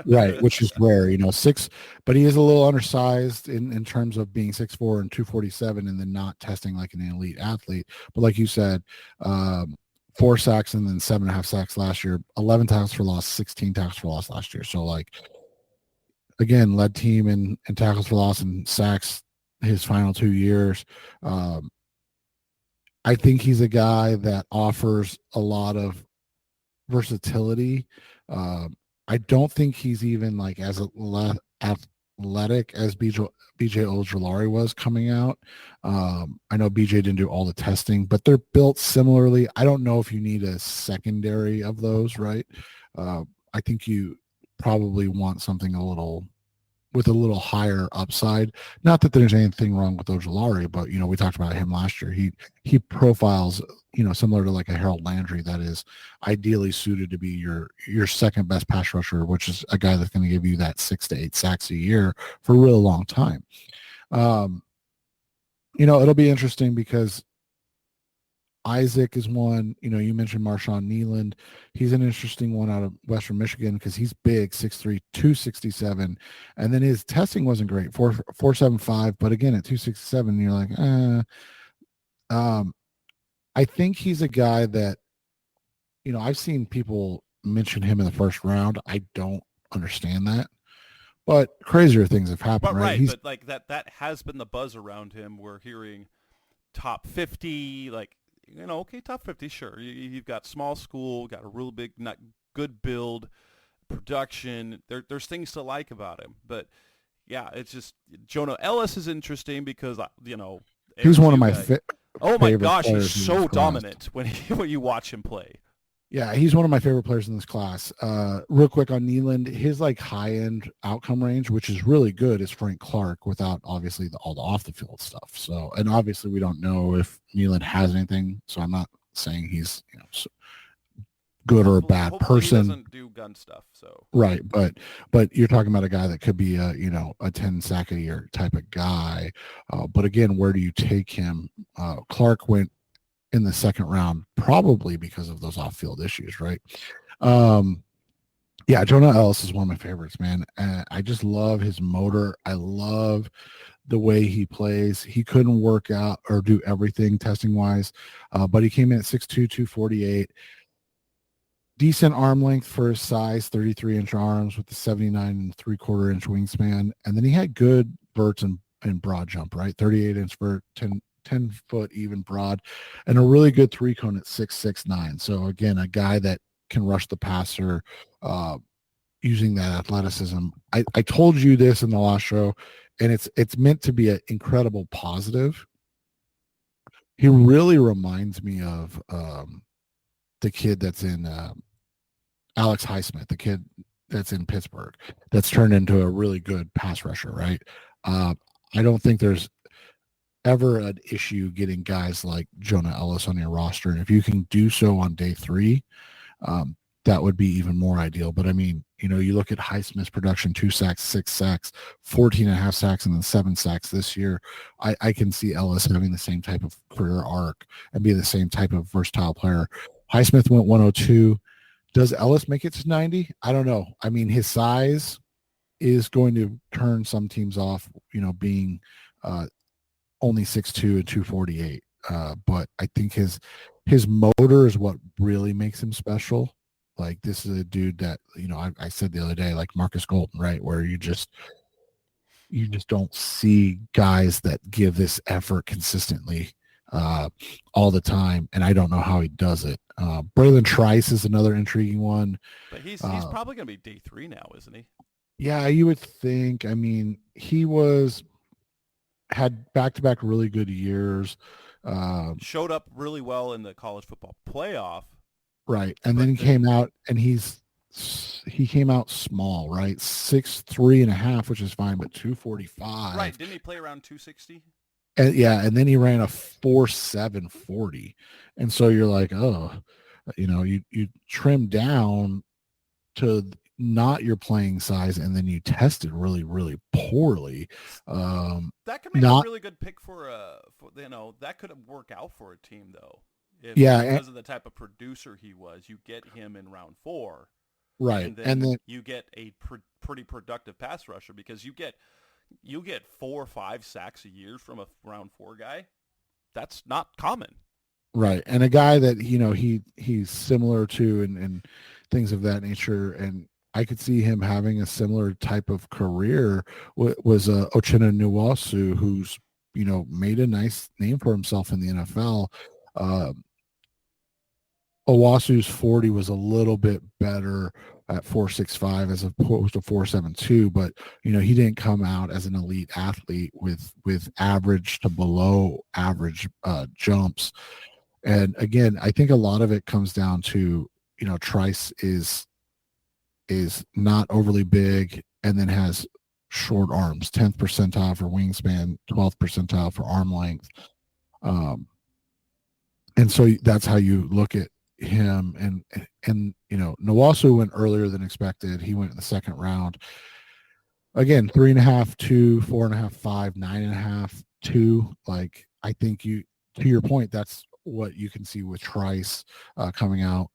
Speaker 4: Right, which is rare, 6, but he is a little undersized in terms of being 6'4" and 247 and then not testing like an elite athlete. But like you said, 4 sacks and then 7.5 sacks last year, 11 tackles for loss, 16 tackles for loss last year. So, like, again, led team in tackles for loss and sacks his final 2 years. I think he's a guy that offers a lot of versatility. I don't think he's even like as athletic as BJ Ojulari was coming out. I know BJ didn't do all the testing, but they're built similarly. I don't know if you need a secondary of those, right? I think you probably want something with a little higher upside. Not that there's anything wrong with Ojulari, but we talked about him last year. He profiles, similar to like a Harold Landry, that is ideally suited to be your second best pass rusher, which is a guy that's going to give you that 6 to 8 sacks a year for a real long time. It'll be interesting because Isaac is one. You mentioned Marshawn Nealand. He's an interesting one out of Western Michigan because he's big, 6'3", 267. And then his testing wasn't great, 4.75. But again, at 267, you're like, I think he's a guy that, I've seen people mention him in the first round. I don't understand that, but crazier things have happened,
Speaker 3: But
Speaker 4: right?
Speaker 3: right,
Speaker 4: He's
Speaker 3: but like that has been the buzz around him. We're hearing top 50, like, okay, top 50, sure. You've got small school, got a real big, not good build, production. There's things to like about him, but yeah, it's just Jonah Ellis is interesting because
Speaker 4: he's one of
Speaker 3: ASU
Speaker 4: my
Speaker 3: guy. Oh my
Speaker 4: favorite
Speaker 3: gosh, he's
Speaker 4: players in this
Speaker 3: so
Speaker 4: class.
Speaker 3: dominant when you watch him play.
Speaker 4: Yeah, he's one of my favorite players in this class. Real quick on Nealand, his like high end outcome range, which is really good, is Frank Clark without obviously all the off the field stuff. So, and obviously we don't know if Nealand has anything. So I'm not saying he's good or a bad
Speaker 3: Hopefully he
Speaker 4: person,
Speaker 3: doesn't do gun stuff. So
Speaker 4: right? But you're talking about a guy that could be a 10 sack a year type of guy. But again, where do you take him? Clark went in the second round, probably because of those off-field issues, right? Yeah, Jonah Ellis is one of my favorites, man. I just love his motor. I love the way he plays. He couldn't work out or do everything testing wise, but he came in at 6'2", 248. Decent arm length for his size, 33-inch arms with the 79 and 3/4-inch wingspan. And then he had good verts and broad jump, right? 38-inch vert, 10 foot even broad, and a really good three cone at 6'6", 9. So again, a guy that can rush the passer using that athleticism. I told you this in the last show, and it's meant to be an incredible positive. He really reminds me of the kid that's in Alex Highsmith, the kid that's in Pittsburgh, that's turned into a really good pass rusher, right? I don't think there's ever an issue getting guys like Jonah Ellis on your roster. And if you can do so on day 3, that would be even more ideal. But I mean, you look at Highsmith's production, 2 sacks, 6 sacks, 14 and a half sacks, and then 7 sacks this year. I can see Ellis having the same type of career arc and be the same type of versatile player. Highsmith went 102. Does Ellis make it to 90? I don't know. I mean, his size is going to turn some teams off, being only 6'2" and 248. But I think his motor is what really makes him special. Like, this is a dude that, I said the other day, like Marcus Golden, right? Where you just don't see guys that give this effort consistently all the time. And I don't know how he does it. Braylon Trice is another intriguing one.
Speaker 3: But he's probably going to be day 3 now, isn't he?
Speaker 4: Yeah, you would think. I mean, he had back-to-back really good years.
Speaker 3: Showed up really well in the college football playoff.
Speaker 4: Right. And then he came out and he came out small, right? 6'3.5", which is fine, but 245.
Speaker 3: Right. Didn't he play around 260?
Speaker 4: And yeah, and then he ran a 4.740. And so you're like, oh, you trim down to not your playing size, and then you tested really, really poorly.
Speaker 3: That could make a really good pick for that could work out for a team though. Because of the type of producer he was, you get him in round 4,
Speaker 4: right?
Speaker 3: And then you get a pretty productive pass rusher because you get 4 or 5 sacks a year from a round 4 guy. That's not common,
Speaker 4: right? And a guy that he's similar to and things of that nature, and I could see him having a similar type of career. Was Uchenna Nwosu, who's made a nice name for himself in the NFL. Owasu's 40 was a little bit better at 4.65 as opposed to 4.72, but he didn't come out as an elite athlete with average to below average jumps. And again, I think a lot of it comes down to Trice is not overly big and then has short arms, 10th percentile for wingspan, 12th percentile for arm length. And so that's how you look at him. And Nwosu went earlier than expected. He went in the second round. Again, 3.5, 2, 4.5, 5, 9.5, 2. Like, I think to your point, that's what you can see with Trice coming out.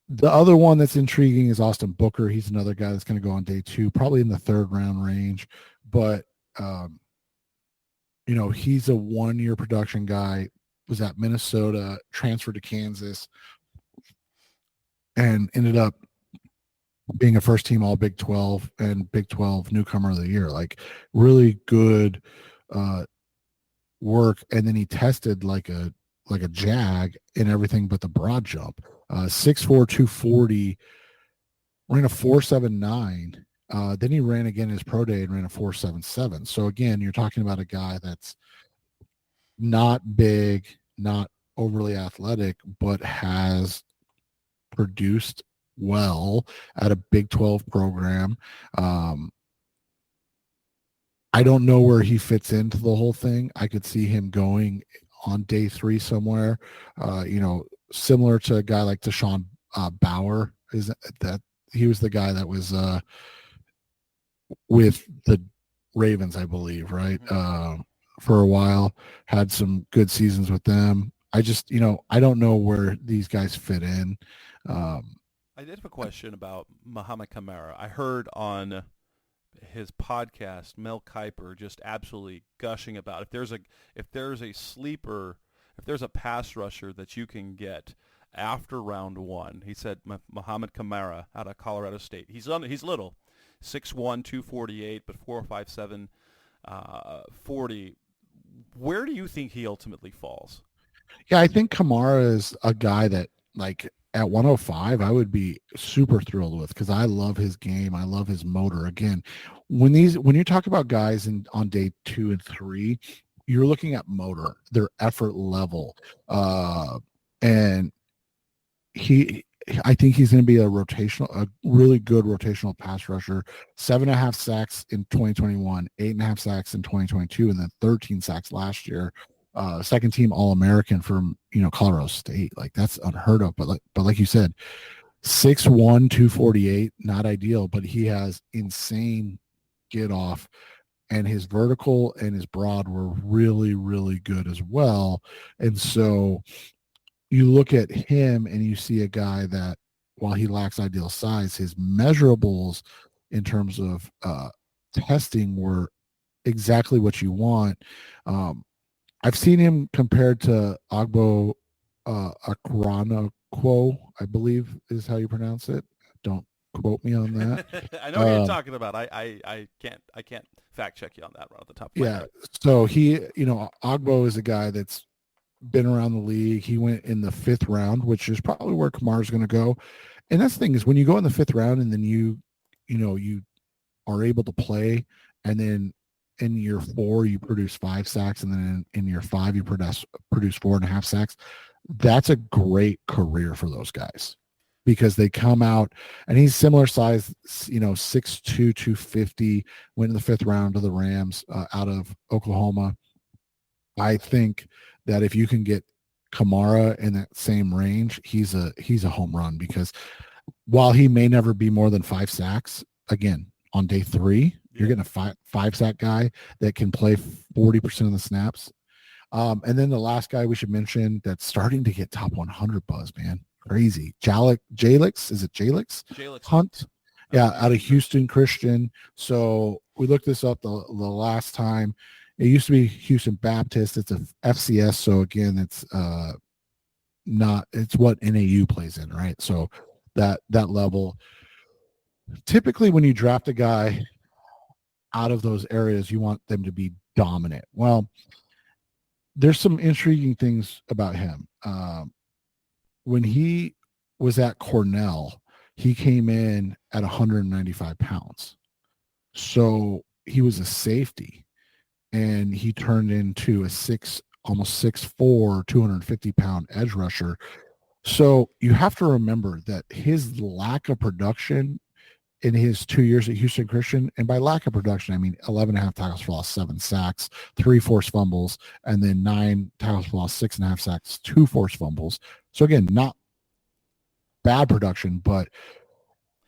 Speaker 4: The other one that's intriguing is Austin Booker. He's another guy that's going to go on day 2, probably in the 3rd round range. But, he's a 1-year production guy. was at Minnesota, transferred to Kansas, and ended up being a first team all Big 12 and Big 12 newcomer of the year. Like really good work. And then he tested like a jag in everything but the broad jump. 6'4", 240, ran a 4.79. Then he ran again his pro day and ran a 4.77. So again, you're talking about a guy that's not big, not overly athletic, but has produced well at a Big 12 program. I don't know where he fits into the whole thing. I could see him going on day 3 somewhere, similar to a guy like Deshaun Bauer. Is that he was the guy that was with the Ravens, I believe, right? For a while, had some good seasons with them. I just, I don't know where these guys fit in.
Speaker 3: I did have a question about Muhammad Kamara. I heard on his podcast, Mel Kiper just absolutely gushing about if there's a sleeper, if there's a pass rusher that you can get after round 1. He said Muhammad Kamara out of Colorado State. He's little, 6'1", 248, but 4.57, 40. Where do you think he ultimately falls?
Speaker 4: Yeah, I think Kamara is a guy that, like, at 105, I would be super thrilled with, because I love his game. I love his motor. Again, when you talk about guys on day 2 and 3, you're looking at motor, their effort level, and I think he's going to be a really good rotational pass rusher. 7.5 sacks in 2021, 8.5 sacks in 2022, and then 13 sacks last year. Second team All-American from Colorado State. Like, that's unheard of. But like you said, 6'1", 248, not ideal, but he has insane get off, and his vertical and his broad were really, really good as well. And so you look at him and you see a guy that, while he lacks ideal size, his measurables in terms of testing were exactly what you want. I've seen him compared to Agbo Akranakwo, I believe is how you pronounce it. Don't quote me on that.
Speaker 3: I know what you're talking about. I can't fact check you on that one off the top of my head.
Speaker 4: So he, Agbo is a guy that's been around the league. He went in the 5th round, which is probably where Kamara's going to go. And that's the thing, is when you go in the 5th round and then you are able to play, and then in year 4 you produce 5 sacks, and then in year 5 you produce 4.5 sacks. That's a great career for those guys, because they come out, and he's similar size, 6'2", 250, went in the 5th round to the Rams out of Oklahoma. I think that if you can get Kamara in that same range, he's a home run, because while he may never be more than 5 sacks, again, on day 3, you're getting a five sack guy that can play 40% of the snaps. And then the last guy we should mention that's starting to get top 100 buzz, man. Crazy. Jalix, is it Jalix?
Speaker 3: Jalix
Speaker 4: Hunt. Yeah, out of Houston Christian. So we looked this up the last time. It used to be Houston Baptist. It's a FCS. So again, it's what NAU plays in, right? So that level. Typically when you draft a guy out of those areas, you want them to be dominant. Well, there's some intriguing things about him. When he was at Cornell, he came in at 195 pounds. So he was a safety, and he turned into almost 6'4", 250-pound edge rusher. So you have to remember that his lack of production in his 2 years at Houston Christian, and by lack of production, I mean 11.5 tackles for loss, 7 sacks, 3 forced fumbles, and then 9 tackles for loss, 6.5 sacks, 2 forced fumbles. So again, not bad production, but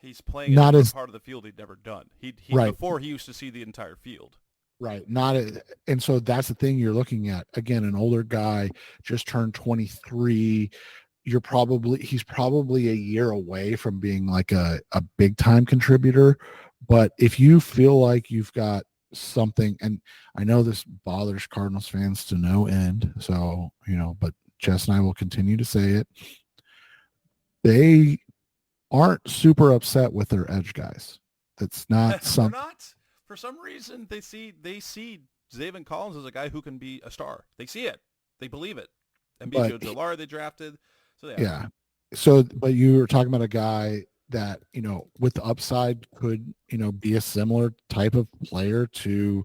Speaker 3: he's playing
Speaker 4: not
Speaker 3: as part of the field he'd never done.
Speaker 4: Right.
Speaker 3: Before he used to see the entire field.
Speaker 4: Right. And so that's the thing you're looking at. Again, an older guy, just turned 23. He's probably a year away from being like a big time contributor. But if you feel like you've got something, and I know this bothers Cardinals fans to no end. So, but Jess and I will continue to say it. They aren't super upset with their edge guys. That's not
Speaker 3: They're
Speaker 4: something.
Speaker 3: not. For some reason, they see Zaven Collins as a guy who can be a star. They see it. They believe it. And Bijo Jalari they drafted. So
Speaker 4: yeah. So, but you were talking about a guy that, with the upside could, be a similar type of player to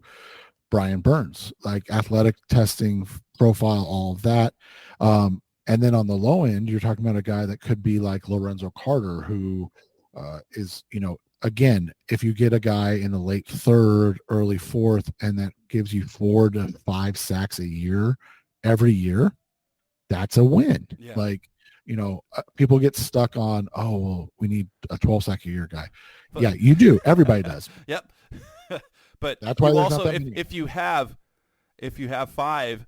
Speaker 4: Brian Burns, like athletic testing profile, all of that. And then on the low end, you're talking about a guy that could be like Lorenzo Carter, who is, again, if you get a guy in the late third, early fourth, and that gives you 4 to 5 sacks a year, every year, that's a win.
Speaker 3: Yeah.
Speaker 4: Like, people get stuck on, oh, well, we need a 12 sack a year guy. But, yeah, you do. Everybody does.
Speaker 3: Yep. But
Speaker 4: that's why
Speaker 3: also, if you have 5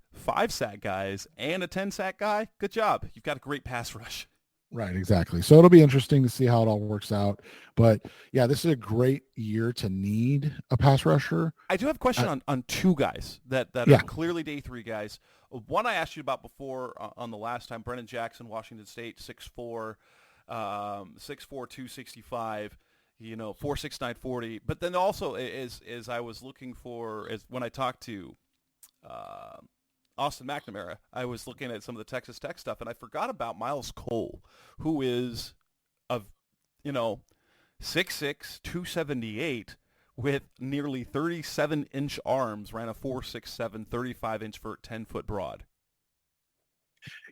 Speaker 3: sack guys and a 10 sack guy, good job. You've got a great pass rush.
Speaker 4: Right, exactly. So it'll be interesting to see how it all works out. But yeah, this is a great year to need a pass rusher.
Speaker 3: I do have a question on 2 guys that are clearly day 3 guys. One I asked you about before on the last time, Brennan Jackson, Washington State, 6'4", 265, 4.69 40. But then also is I was looking for, is when I talked to Austin McNamara, I was looking at some of the Texas Tech stuff, and I forgot about Miles Cole, who is 6'6", 278, with nearly 37-inch arms, ran a 4.67, 35-inch vert, 10-foot broad.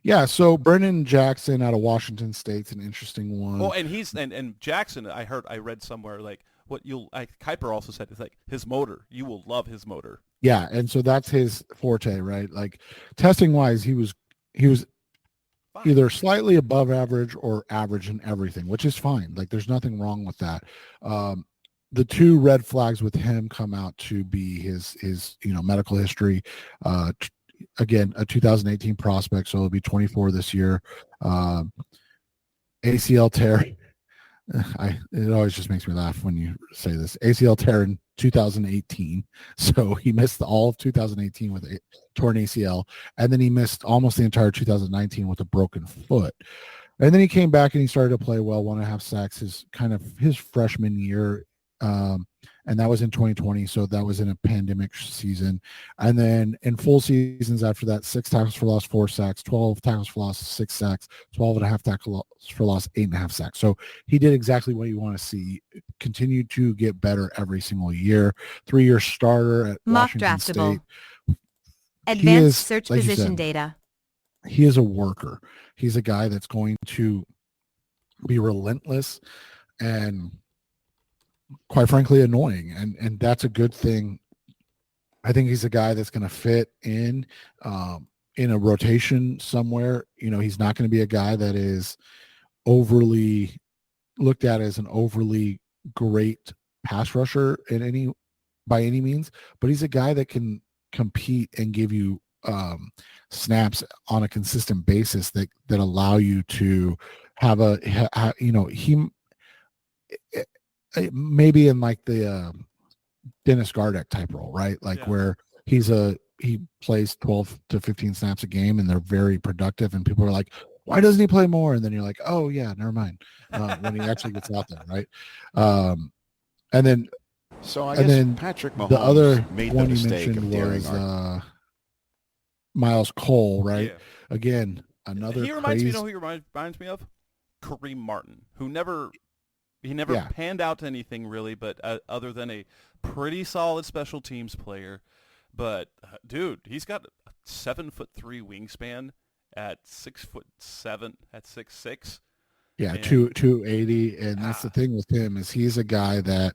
Speaker 4: Yeah, so Brennan Jackson out of Washington State's an interesting one.
Speaker 3: Oh, and he's and Jackson, I read somewhere, like, Kuiper also said, it's like his motor. You will love his motor.
Speaker 4: Yeah, and so that's his forte, right? Like, testing wise, he was fine. Either slightly above average or average in everything, which is fine. Like, there's nothing wrong with that. The 2 red flags with him come out to be his medical history. Again, a 2018 prospect, so he'll be 24 this year. ACL tear. It always just makes me laugh when you say this. ACL tear in 2018, so he missed all of 2018 with a torn ACL, and then he missed almost the entire 2019 with a broken foot. And then he came back and he started to play well, 1.5 sacks his freshman year. And that was in 2020, so that was in a pandemic season. And then in full seasons after that, 6 tackles for loss, 4 sacks, 12 tackles for loss, 6 sacks, 12.5 tackles for loss, 8.5 sacks. So he did exactly what you want to see. Continue to get better every single year. 3-year starter at Washington State.
Speaker 1: Advanced search position data.
Speaker 4: He is a worker. He's a guy that's going to be relentless and, quite frankly, annoying, and that's a good thing. I think he's a guy that's going to fit in a rotation somewhere. He's not going to be a guy that is overly looked at as an overly great pass rusher by any means, but he's a guy that can compete and give you snaps on a consistent basis that allow you to have maybe in like the Dennis Gardeck type role, right? Like where he plays 12 to 15 snaps a game and they're very productive and people are like, why doesn't he play more? And then you're like, oh yeah, never mind. When he actually gets out there, right? And then
Speaker 5: Patrick Mahomes,
Speaker 4: the other
Speaker 5: made
Speaker 4: one
Speaker 5: the
Speaker 4: you mentioned was Miles Cole, right? Yeah. Again, another
Speaker 3: he reminds me, who he reminds me of? Kareem Martin, who never panned out to anything really, but other than a pretty solid special teams player. But dude, he's got a 7'3" wingspan at 6'7" at 6'6".
Speaker 4: Yeah, 280, and that's the thing with him is he's a guy that,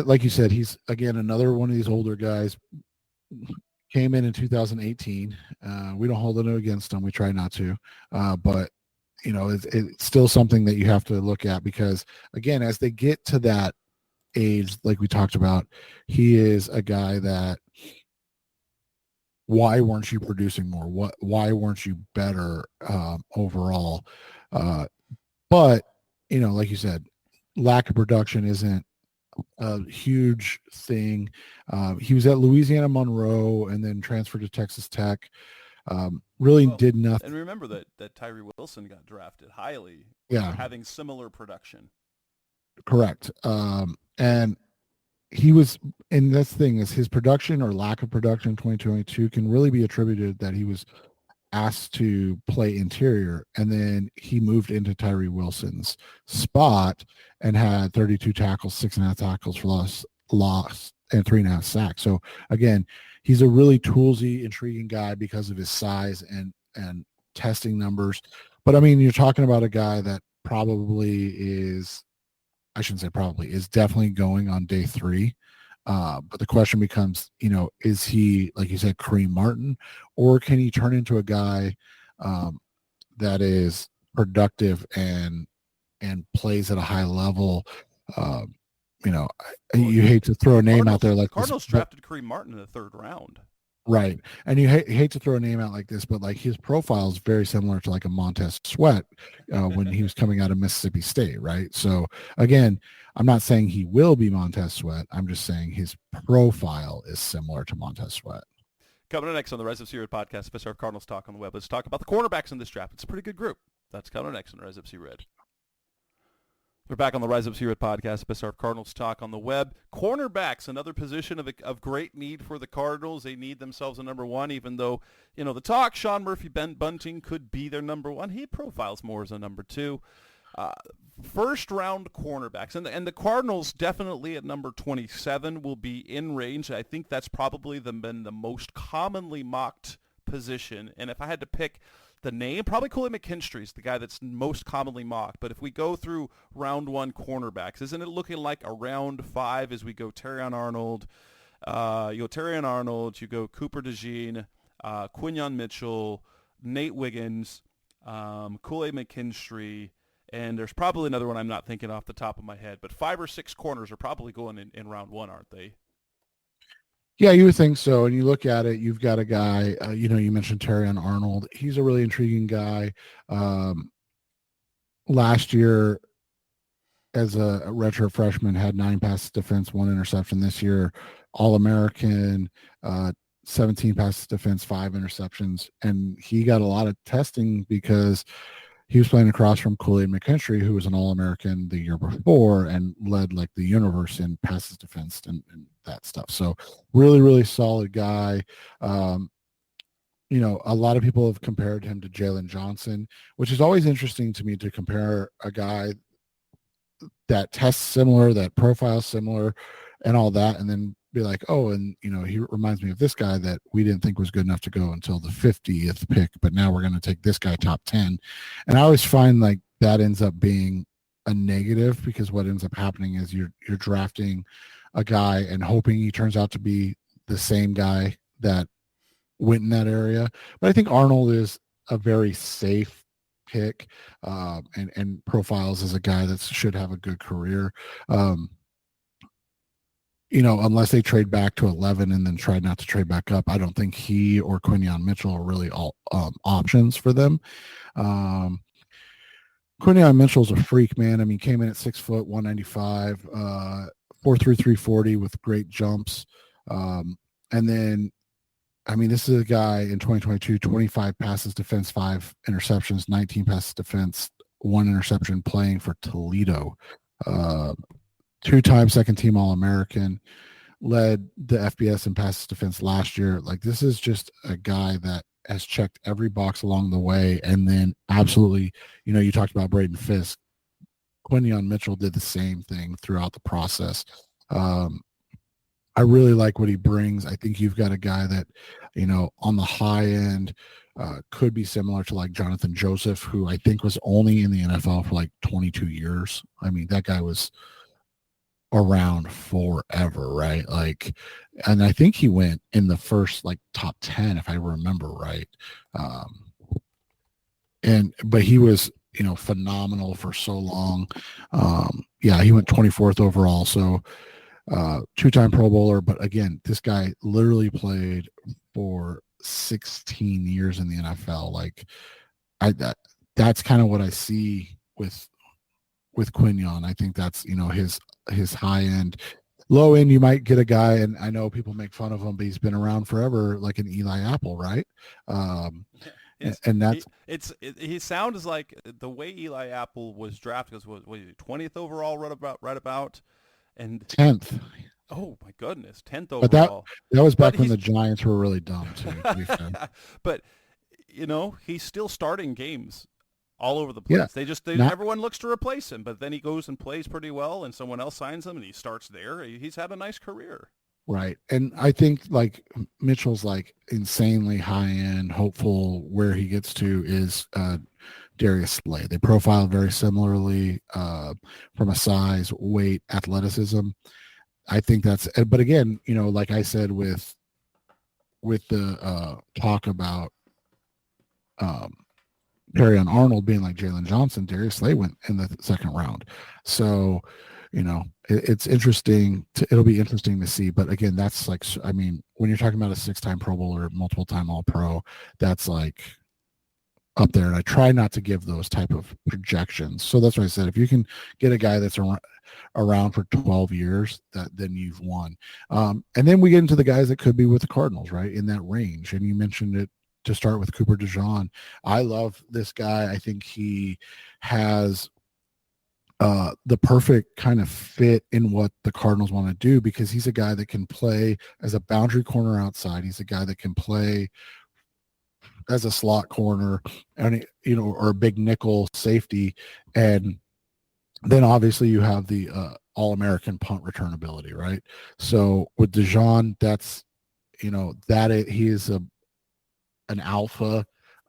Speaker 4: like you said, he's again another one of these older guys. Came in 2018. We don't hold it against him. We try not to, but it's still something that you have to look at because, again, as they get to that age, like we talked about, he is a guy that, why weren't you producing more? Why weren't you better overall? But, like you said, lack of production isn't a huge thing. He was at Louisiana Monroe and then transferred to Texas Tech. Really did nothing.
Speaker 3: And remember that Tyree Wilson got drafted highly
Speaker 4: for
Speaker 3: having similar production.
Speaker 4: Correct. And he was, and that's the thing is his production or lack of production in 2022 can really be attributed that he was asked to play interior, and then he moved into Tyree Wilson's spot and had 32 tackles, 6.5 tackles for loss, and 3.5 sacks. So again, he's a really toolsy, intriguing guy because of his size and testing numbers. But I mean, you're talking about a guy that probably is, I shouldn't say probably, is definitely going on day 3. But the question becomes, is he, like you said, Kareem Martin, or can he turn into a guy that is productive and plays at a high level? You hate to throw a name out there like
Speaker 3: Cardinals drafted Kareem Martin in the 3rd round.
Speaker 4: Right. And you hate to throw a name out like this, but like his profile is very similar to like a Montez Sweat when he was coming out of Mississippi State, right? So again, I'm not saying he will be Montez Sweat. I'm just saying his profile is similar to Montez Sweat.
Speaker 3: Coming up next on the Rise Up C-Red podcast, Best of Cardinals Talk on the Web. Let's talk about the cornerbacks in this draft. It's a pretty good group. That's coming up next on the Rise Up C-Red. We're back on the Rise Up C-Red podcast, Best of Cardinals Talk on the Web. Cornerbacks, another position of great need for the Cardinals. They need themselves a number 1, even though, the talk, Sean Murphy, Ben Bunting could be their number 1. He profiles more as a number 2. First-round cornerbacks. And the Cardinals definitely at number 27 will be in range. I think that's probably been the most commonly mocked position. And if I had to pick the name, probably Kool-Aid McKinstry is the guy that's most commonly mocked. But if we go through round 1 cornerbacks, isn't it looking like a round 5 as we go Terrion Arnold? You go Cooper DeJean, Quinyon Mitchell, Nate Wiggins, Kool-Aid McKinstry, and there's probably another one I'm not thinking off the top of my head. But 5 or 6 corners are probably going in round 1, aren't they?
Speaker 4: Yeah, you would think so. And you look at it, you've got a guy, you mentioned Terrion Arnold. He's a really intriguing guy. Last year, as a redshirt freshman, had 9 passes defense, 1 interception. This year, All-American, 17 passes defense, 5 interceptions. And he got a lot of testing because he was playing across from Kool-Aid McKinstry, who was an All-American the year before and led like the universe in passes defense and that stuff. So really, really solid guy. A lot of people have compared him to Jalen Johnson, which is always interesting to me to compare a guy that tests similar, that profiles similar and all that, and then be like, oh, and he reminds me of this guy that we didn't think was good enough to go until the 50th pick, but now we're going to take this guy top 10. And I always find like that ends up being a negative, because what ends up happening is you're drafting a guy and hoping he turns out to be the same guy that went in that area. But I think Arnold is a very safe pick and profiles as a guy that should have a good career. Unless they trade back to 11 and then try not to trade back up, I don't think he or Quinyon Mitchell are really all options for them. Quinyon Mitchell's a freak, man. I mean, came in at 6 foot, 195, 4.3, 340 with great jumps. And then, I mean, this is a guy in 2022, 25 passes defense, 5 interceptions, 19 passes defense, 1 interception, playing for Toledo. 2-time second-team All-American, led the FBS in passes defense last year. Like, this is just a guy that has checked every box along the way. And then absolutely, you talked about Braden Fisk. Quinyon Mitchell did the same thing throughout the process. I really like what he brings. I think you've got a guy that, on the high end could be similar to like Jonathan Joseph, who I think was only in the NFL for like 22 years. I mean, that guy was around forever, right? Like, and I think he went in the first like top 10, if I remember right. But he was, phenomenal for so long. He went 24th overall. So 2-time Pro Bowler. But again, this guy literally played for 16 years in the NFL. Like, that's kind of what I see with Quinion. I think that's, his high end. Low end, you might get a guy, and I know people make fun of him, but he's been around forever, like an Eli Apple, right? And that's
Speaker 3: he sounds like the way Eli Apple was drafted was 20th overall, right about, and
Speaker 4: 10th.
Speaker 3: Oh my goodness, 10th
Speaker 4: But
Speaker 3: overall.
Speaker 4: that was back when the Giants were really dumb too. To be fair.
Speaker 3: But he's still starting games all over the place.
Speaker 4: Yeah.
Speaker 3: Everyone looks to replace him, but then he goes and plays pretty well, and someone else signs him, and he starts there. He's had a nice career.
Speaker 4: Right. And I think like Mitchell's like insanely high end, hopeful. Where he gets to is Darius Slay. They profile very similarly from a size, weight, athleticism. I think that's, but again, like I said, with the talk about Perry Arnold being like Jalen Johnson, Darius Slay went in the second round. So, it's interesting. It'll be interesting to see. But again, that's like, I mean, when you're talking about a 6-time Pro Bowler, multiple time All Pro, that's like up there. And I try not to give those type of projections. So that's why I said, if you can get a guy that's around for 12 years, then you've won. And then we get into the guys that could be with the Cardinals, right, in that range. And you mentioned it to start with, Cooper DeJean. I love this guy. I think he has the perfect kind of fit in what the Cardinals want to do, because he's a guy that can play as a boundary corner outside. He's a guy that can play as a slot corner, and or a big nickel safety. And then obviously you have the all-American punt return ability, right? So with DeJean, that's he is an alpha.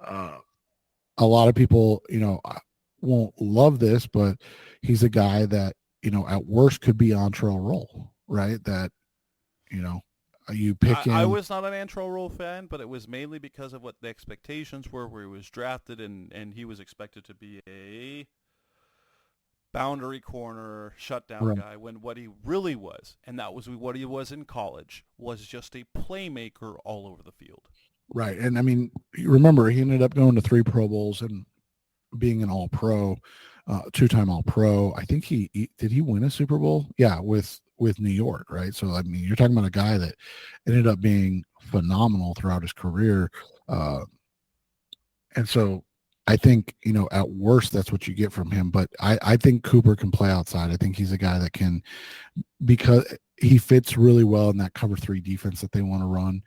Speaker 4: A lot of people won't love this, but he's a guy that at worst could be on trail roll, right? That you pick him.
Speaker 3: I was not an Antrell Roll fan, but it was mainly because of what the expectations were, where he was drafted, and he was expected to be a boundary corner shutdown guy, when what he really was, and that was what he was in college, was just a playmaker all over the field.
Speaker 4: Right. And I mean, remember, he ended up going to 3 Pro Bowls and being an All-Pro, 2-time All-Pro. I think did he win a Super Bowl? Yeah, with New York, right? So I mean, you're talking about a guy that ended up being phenomenal throughout his career. And so I think, at worst, that's what you get from him. But I think Cooper can play outside. I think he's a guy that can, because he fits really well in that cover 3 defense that they want to run.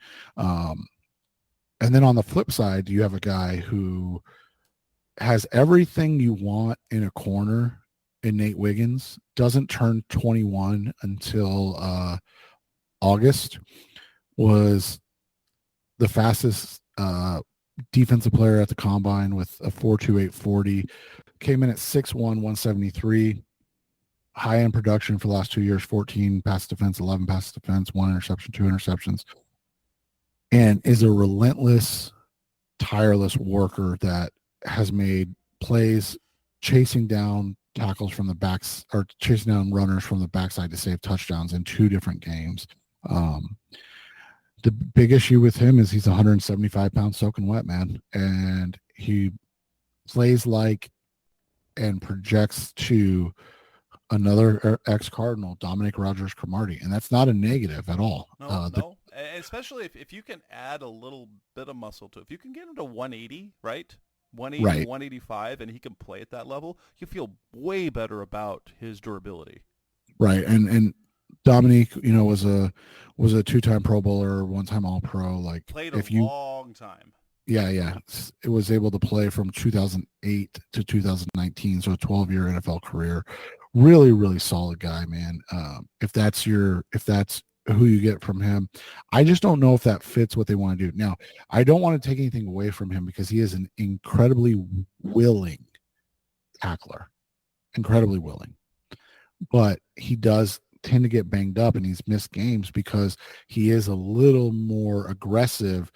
Speaker 4: And then on the flip side, you have a guy who has everything you want in a corner in Nate Wiggins, doesn't turn 21 until August, was the fastest defensive player at the combine with a 4.28 40, came in at 6'1", 173, high-end production for the last 2 years, 14 pass defense, 11 pass defense, 1 interception, 2 interceptions, and is a relentless, tireless worker that has made plays chasing down tackles from the backs, or chasing down runners from the backside to save touchdowns in 2 different games. The big issue with him is he's 175 pounds soaking wet, man. And he plays like and projects to another ex-Cardinal, Dominic Rodgers-Cromartie. And that's not a negative at all.
Speaker 3: No. Especially if you can add a little bit of muscle to it. If you can get him to 180, right? 180, right. 185, and he can play at that level, you feel way better about his durability.
Speaker 4: Right. And Dominique, was a 2-time Pro Bowler, 1-time All-Pro. Like,
Speaker 3: played a long time.
Speaker 4: Yeah. It was able to play from 2008 to 2019, so a 12-year NFL career. Really, really solid guy, man. If that's who you get from him, I just don't know if that fits what they want to do. Now, I don't want to take anything away from him, because he is an incredibly willing tackler, incredibly willing, but he does tend to get banged up, and he's missed games because he is a little more aggressive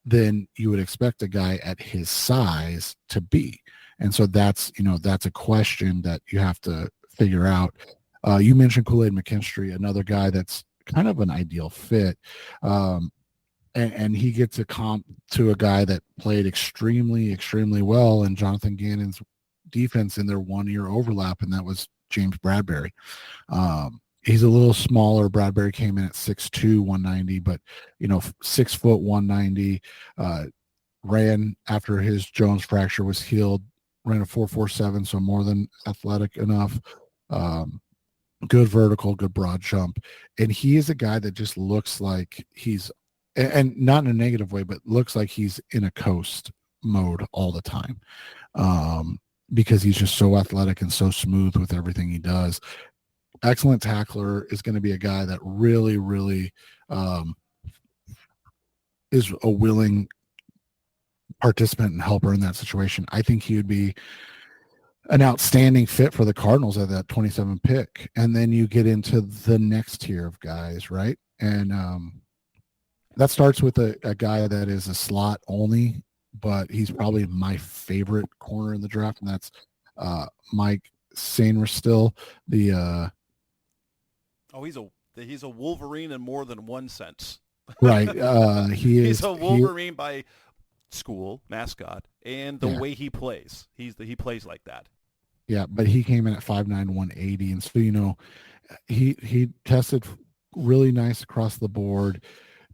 Speaker 4: than you would expect a guy at his size to be. And so that's a question that you have to figure out. You mentioned Kool-Aid McKinstry, another guy that's kind of an ideal fit. And he gets a comp to a guy that played extremely, extremely well in Jonathan Gannon's defense in their 1 year overlap, and that was James Bradbury. He's a little smaller. Bradbury came in at 6'2", 190, but 6 foot 190. Ran after his Jones fracture was healed. Ran a 4.47, so more than athletic enough. Good vertical, good broad jump, and he is a guy that just looks like he's, and not in a negative way, but looks like he's in a coast mode all the time, because he's just so athletic and so smooth with everything he does. Excellent tackler, is going to be a guy that really, really is a willing participant and helper in that situation. I think he would be an outstanding fit for the Cardinals at that 27 pick. And then you get into the next tier of guys, right? And that starts with a guy that is a slot only, but he's probably my favorite corner in the draft, and that's Mike Sainristil.
Speaker 3: He's a Wolverine in more than one sense.
Speaker 4: Right.
Speaker 3: He's a Wolverine by school, mascot, and the way he plays. He plays like that.
Speaker 4: Yeah, but he came in at 5'9", 180, and so he tested really nice across the board.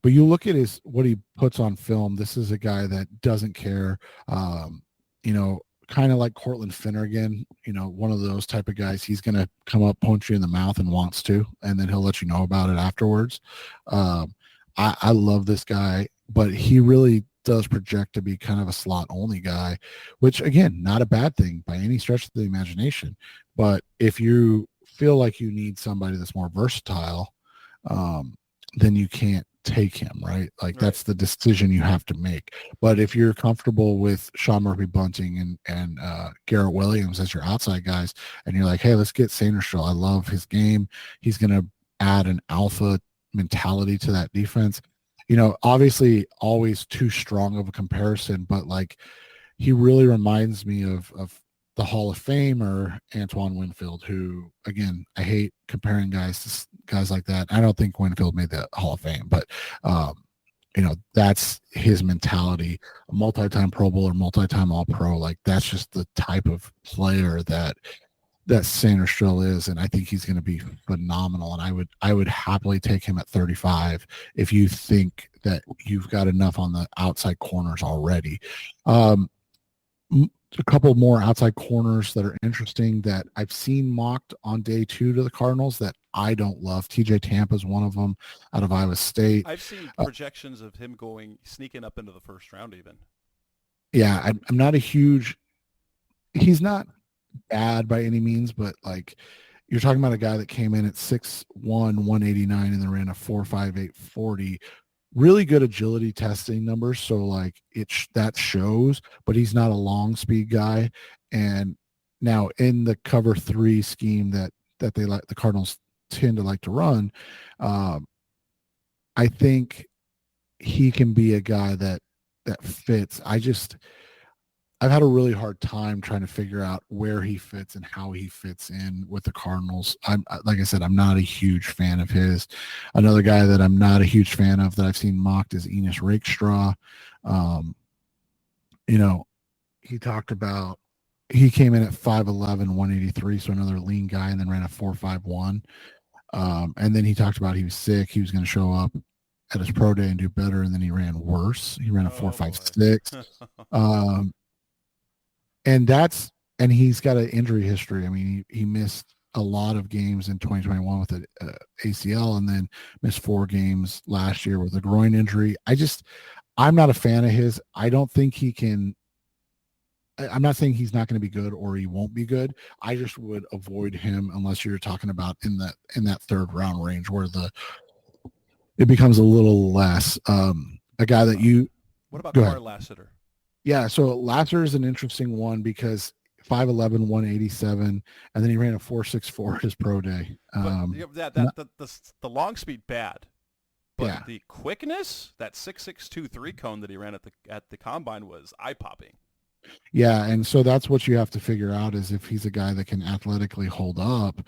Speaker 4: But you look at what he puts on film. This is a guy that doesn't care. Kind of like Cortland Finnegan, one of those type of guys. He's going to come up, punch you in the mouth, and wants to, and then he'll let you know about it afterwards. I love this guy, but he really does project to be kind of a slot only guy, which again, not a bad thing by any stretch of the imagination. But if you feel like you need somebody that's more versatile, then you can't take him, right? Like, that's the decision you have to make. But if you're comfortable with Sean Murphy-Bunting and Garrett Williams as your outside guys, and you're like, hey, let's get Sainristil. I love his game. He's going to add an alpha mentality to that defense. Obviously always too strong of a comparison, but like, he really reminds me of the Hall of Famer Antoine Winfield, who, again, I hate comparing guys to guys like that. I don't think Winfield made the Hall of Fame, but that's his mentality. A multi-time Pro Bowler, multi-time All-Pro. Like, that's just the type of player that Sainristil is, and I think he's going to be phenomenal. And I would happily take him at 35 if you think that you've got enough on the outside corners already. A couple more outside corners that are interesting that I've seen mocked on day 2 to the Cardinals that I don't love. TJ Tampa is one of them out of Iowa State.
Speaker 3: I've seen projections of him sneaking up into the first round even.
Speaker 4: Yeah, I'm not a huge – he's not bad by any means, but like, you're talking about a guy that came in at 6'1", 189 and then ran a 4.58 40. Really good agility testing numbers, so like that shows, but he's not a long speed guy. And now in the cover 3 scheme that they like, the Cardinals tend to like to run, I think he can be a guy that fits. I've had a really hard time trying to figure out where he fits and how he fits in with the Cardinals. Like I said, I'm not a huge fan of his. Another guy that I'm not a huge fan of that I've seen mocked is Enos Rakestraw. He came in at 5'11", 183, so another lean guy, and then ran a 4.51. And then he talked about he was sick. He was going to show up at his pro day and do better, and then he ran worse. He ran a 4.56. And he's got an injury history. I mean, he missed a lot of games in 2021 with an ACL, and then missed 4 games last year with a groin injury. I'm not a fan of his. I don't think he can. I'm not saying he's not going to be good or he won't be good. I just would avoid him unless you're talking about in that 3rd round range where it becomes a little less. A guy that you.
Speaker 3: What about Carl Lassiter?
Speaker 4: Yeah, so Lassiter is an interesting one because 5'11", 187, and then he ran a 4.64 his pro day.
Speaker 3: The long speed bad, but the quickness, that 6.62 3-cone that he ran at the combine was eye popping.
Speaker 4: Yeah, and so that's what you have to figure out is if he's a guy that can athletically hold up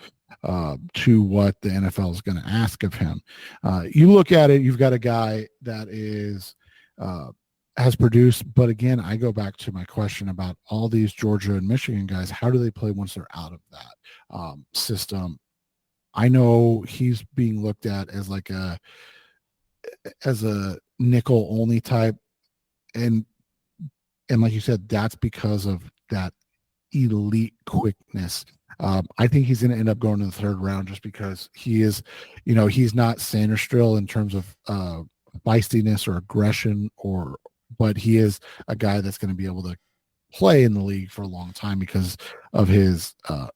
Speaker 4: to what the NFL is going to ask of him. You look at it, you've got a guy that is has produced. But again, I go back to my question about all these Georgia and Michigan guys. How do they play once they're out of that system? I know he's being looked at as like a nickel only type, and like you said, that's because of that elite quickness. I think he's going to end up going in the third round just because he is, he's not Sanderstrill in terms of feistiness or aggression, but he is a guy that's going to be able to play in the league for a long time because of his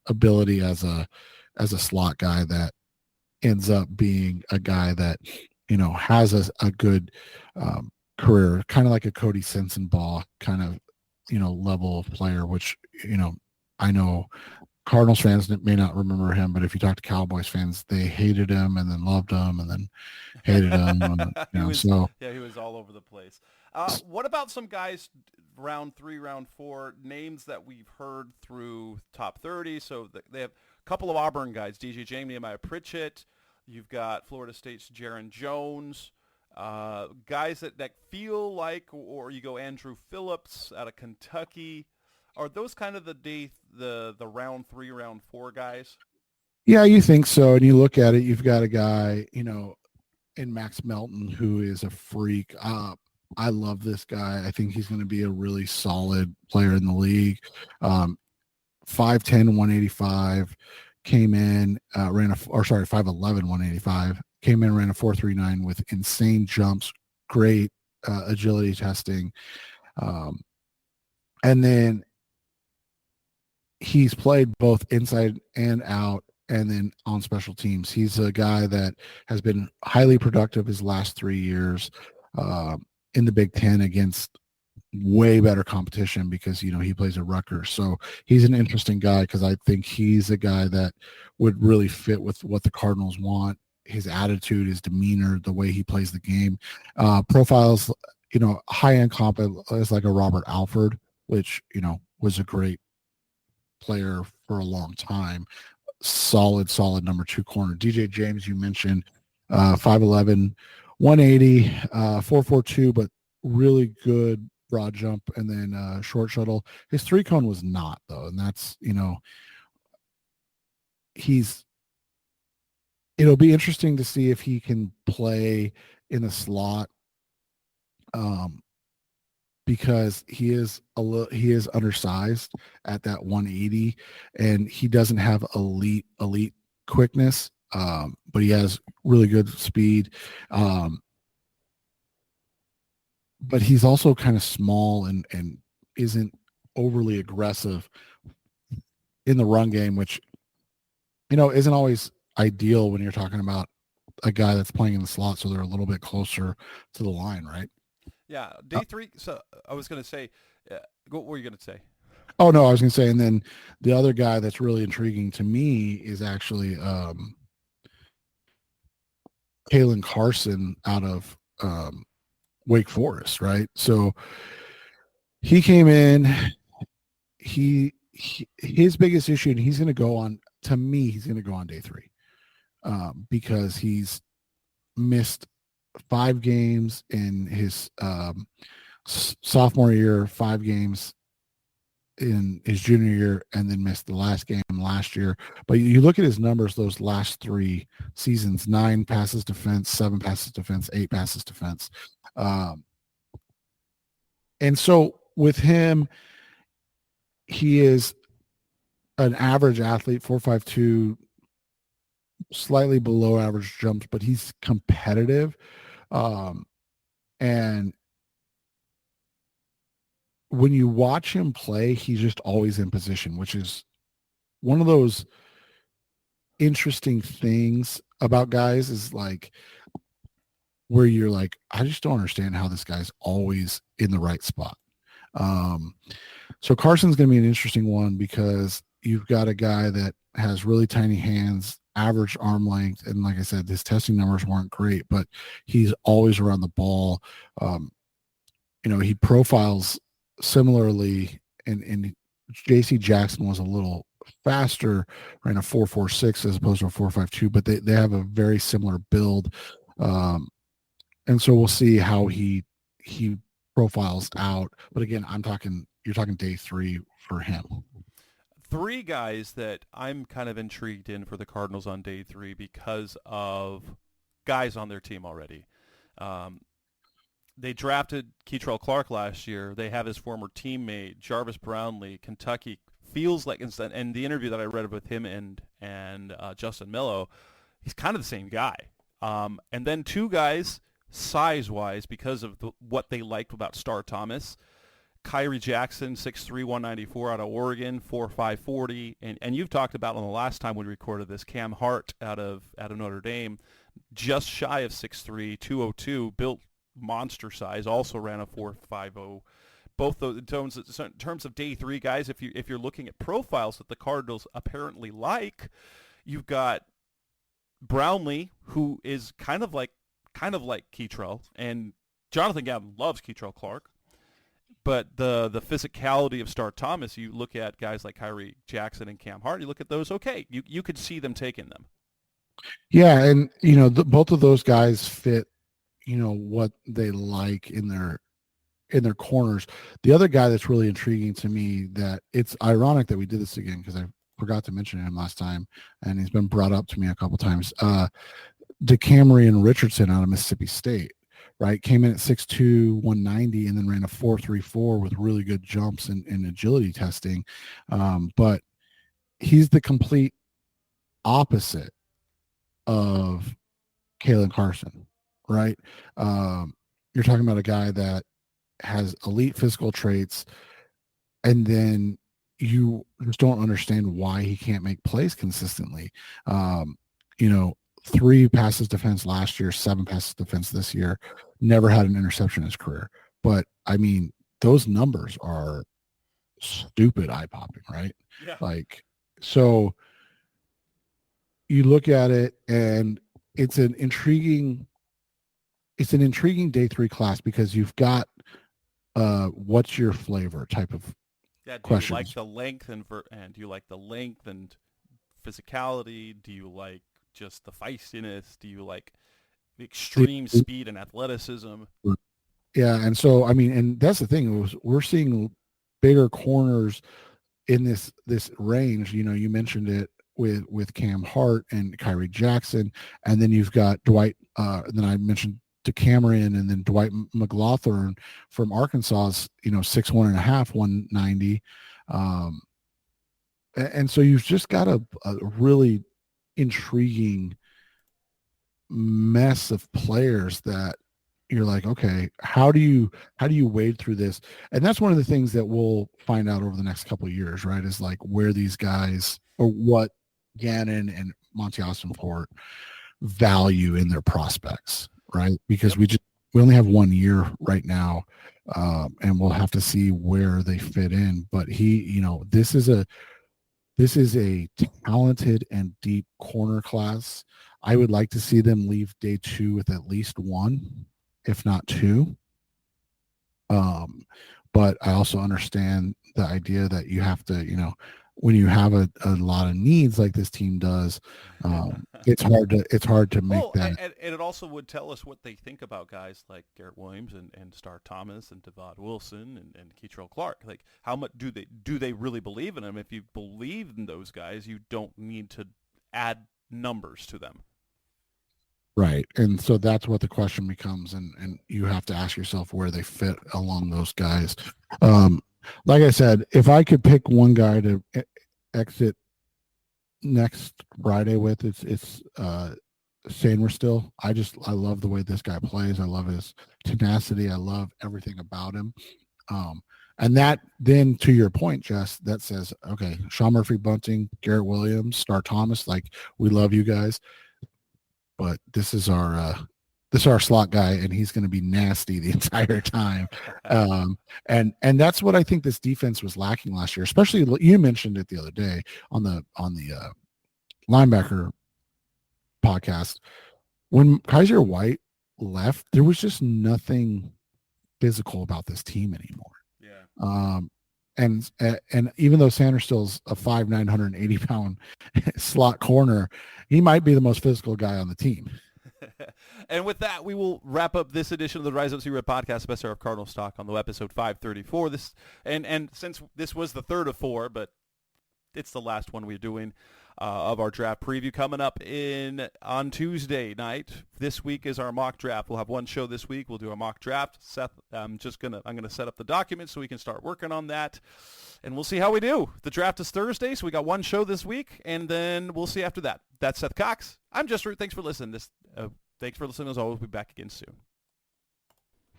Speaker 4: ability as a slot guy that ends up being a guy that has a good career, kind of like a Cody Sensenbaugh kind of level of player, which I know Cardinals fans may not remember him, but if you talk to Cowboys fans, they hated him and then loved him and then hated him. And,
Speaker 3: he was all over the place. What about some guys round 3, round 4, names that we've heard through top 30? So they have a couple of Auburn guys, DJ James, Nehemiah Pritchett. You've got Florida State's Jaron Jones. Guys that feel like, or you go Andrew Phillips out of Kentucky. Are those kind of the round 3, round 4 guys?
Speaker 4: Yeah, you think so. And you look at it, you've got a guy, in Max Melton who is a freak. I love this guy. I think he's going to be a really solid player in the league. 5'10", 185, came in, 5'11", 185, came in, ran a 4.39 with insane jumps, great agility testing. And then he's played both inside and out and then on special teams. He's a guy that has been highly productive his last 3 years in the Big Ten against way better competition because, he plays at Rutgers. So he's an interesting guy because I think he's a guy that would really fit with what the Cardinals want. His attitude, his demeanor, the way he plays the game. Profiles, high-end comp is like a Robert Alford, which, was a great player for a long time. Solid number 2 corner. DJ James, you mentioned, 5'11", 180, 4.42, but really good broad jump and then short shuttle. His 3-cone was not, though, and that's, it'll be interesting to see if he can play in the slot because he is undersized at that 180 and he doesn't have elite quickness, but he has really good speed. But he's also kind of small and isn't overly aggressive in the run game, which, isn't always ideal when you're talking about a guy that's playing in the slot. So they're a little bit closer to the line, right?
Speaker 3: Yeah. Day 3. So I was going to say, what were you going to say?
Speaker 4: Oh, no, I was going to say, and then the other guy that's really intriguing to me is actually Kalen Carson out of Wake Forest, right? So he came in, his biggest issue, and he's going to go on day 3 because he's missed 5 games in his sophomore year, 5 games in his junior year, and then missed the last game last year. But you look at his numbers those last 3 seasons: 9 passes defense, 7 passes defense, 8 passes defense. And so with him, he is an average athlete, 4.52, slightly below average jumps, but he's competitive. And when you watch him play, he's just always in position, which is one of those interesting things about guys is like where you're like, I just don't understand how this guy's always in the right spot. So Carson's going to be an interesting one because you've got a guy that has really tiny hands, average arm length, and like I said, his testing numbers weren't great, but he's always around the ball. He profiles similarly, and J.C. Jackson was a little faster, ran a 4.46 as opposed to a 4.52, but they have a very similar build. And so we'll see how he profiles out. But again, you're talking day 3 for him.
Speaker 3: 3 guys that I'm kind of intrigued in for the Cardinals on day 3 because of guys on their team already. They drafted Keitrell Clark last year. They have his former teammate, Jarvis Brownlee, Kentucky. Feels like, in the interview that I read with him and Justin Millow, he's kind of the same guy. And then 2 guys, size-wise, because of what they liked about Star Thomas, Kyrie Jackson, 6'3", 194 out of Oregon, 4'5", 40. And you've talked about on the last time we recorded this, Cam Hart out of Notre Dame, just shy of 6'3", 202, built monster size, also ran a 4.50. Both those in terms of day 3 guys, if you're looking at profiles that the Cardinals apparently like, you've got Brownlee, who is kind of like Keitrell, and Jonathan Gavin loves Keitrell Clark. But the physicality of Star Thomas, you look at guys like Kyrie Jackson and Cam Hart, you look at those, okay, you could see them taking them.
Speaker 4: Yeah, and both of those guys fit what they like in their corners. The other guy that's really intriguing to me, that it's ironic that we did this again because I forgot to mention him last time, and he's been brought up to me a couple times. DeCamerion Richardson out of Mississippi State, right? Came in at 6'2", 190, and then ran a 4.34 with really good jumps and agility testing. But he's the complete opposite of Kalen Carson, right? You're talking about a guy that has elite physical traits, and then you just don't understand why he can't make plays consistently. 3 passes defense last year, 7 passes defense this year, never had an interception in his career. But I mean, those numbers are stupid eye-popping, right?
Speaker 3: Yeah.
Speaker 4: So you look at it, and it's an intriguing day 3 class because you've got what's your flavor type of questions.
Speaker 3: Do you like the length and do you like the length and physicality? Do you like just the feistiness? Do you like the extreme speed and athleticism?
Speaker 4: Yeah, and so I mean, and that's the thing, we're seeing bigger corners in this range. You mentioned it with Cam Hart and Kyrie Jackson, and then you've got Dwight. Then I mentioned DeCamerion, and then Dwight McLaughlin from Arkansas, 6'1.5", 190. And so you've just got a really intriguing mess of players that you're like, okay, how do you wade through this? And that's one of the things that we'll find out over the next couple of years, right? Is like where these guys, or what Gannon and Monty Austinfort value in their prospects, right? Because we only have 1 year right now, and we'll have to see where they fit in. But this is a talented and deep corner class. I would like to see them leave day 2 with at least 1, if not 2. But I also understand the idea that you have to, when you have a lot of needs like this team does, it's hard to make that.
Speaker 3: And it also would tell us what they think about guys like Garrett Williams and Star Thomas and Devon Wilson and Keitrell Clark. Like, how much do they really believe in them? If you believe in those guys, you don't need to add numbers to them.
Speaker 4: Right. And so that's what the question becomes, and you have to ask yourself where they fit along those guys. Like I said, if I could pick one guy to exit next Friday with, it's Sainristil. I love the way this guy plays. I love his tenacity. I love everything about him. And that then, to your point, Jess, that says, okay, Sean Murphy-Bunting, Garrett Williams, Star Thomas, like, we love you guys, but this is our slot guy, and he's going to be nasty the entire time. And that's what I think this defense was lacking last year. Especially, you mentioned it the other day on the linebacker podcast. When Kaiser White left, there was just nothing physical about this team anymore.
Speaker 3: Yeah.
Speaker 4: And even though Sainristil's a 5'9", 180-pound slot corner, he might be the most physical guy on the team.
Speaker 3: And with that, we will wrap up this edition of the Rise Up See Red podcast, best hour of Cardinals talk on the episode 534. This and since this was the third of 4, but it's the last one we're doing of our draft preview coming up on Tuesday night. This week is our mock draft. We'll have one show this week. We'll do a mock draft. Seth, I'm gonna set up the documents so we can start working on that, and we'll see how we do. The draft is Thursday, so we got one show this week, and then we'll see after that. That's Seth Cox. I'm Jess Root. Thanks for listening. Thanks for listening. As always, we'll be back again soon.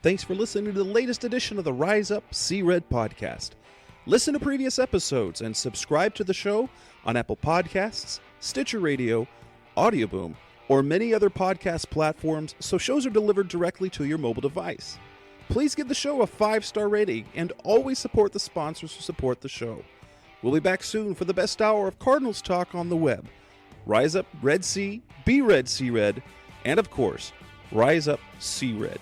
Speaker 6: Thanks for listening to the latest edition of the Rise Up See Red podcast. Listen to previous episodes and subscribe to the show on Apple Podcasts, Stitcher Radio, Audioboom, or many other podcast platforms so shows are delivered directly to your mobile device. Please give the show a 5-star rating and always support the sponsors who support the show. We'll be back soon for the best hour of Cardinals talk on the web. Rise up, Red Sea, be Red, See Red, and of course, Rise Up, See Red.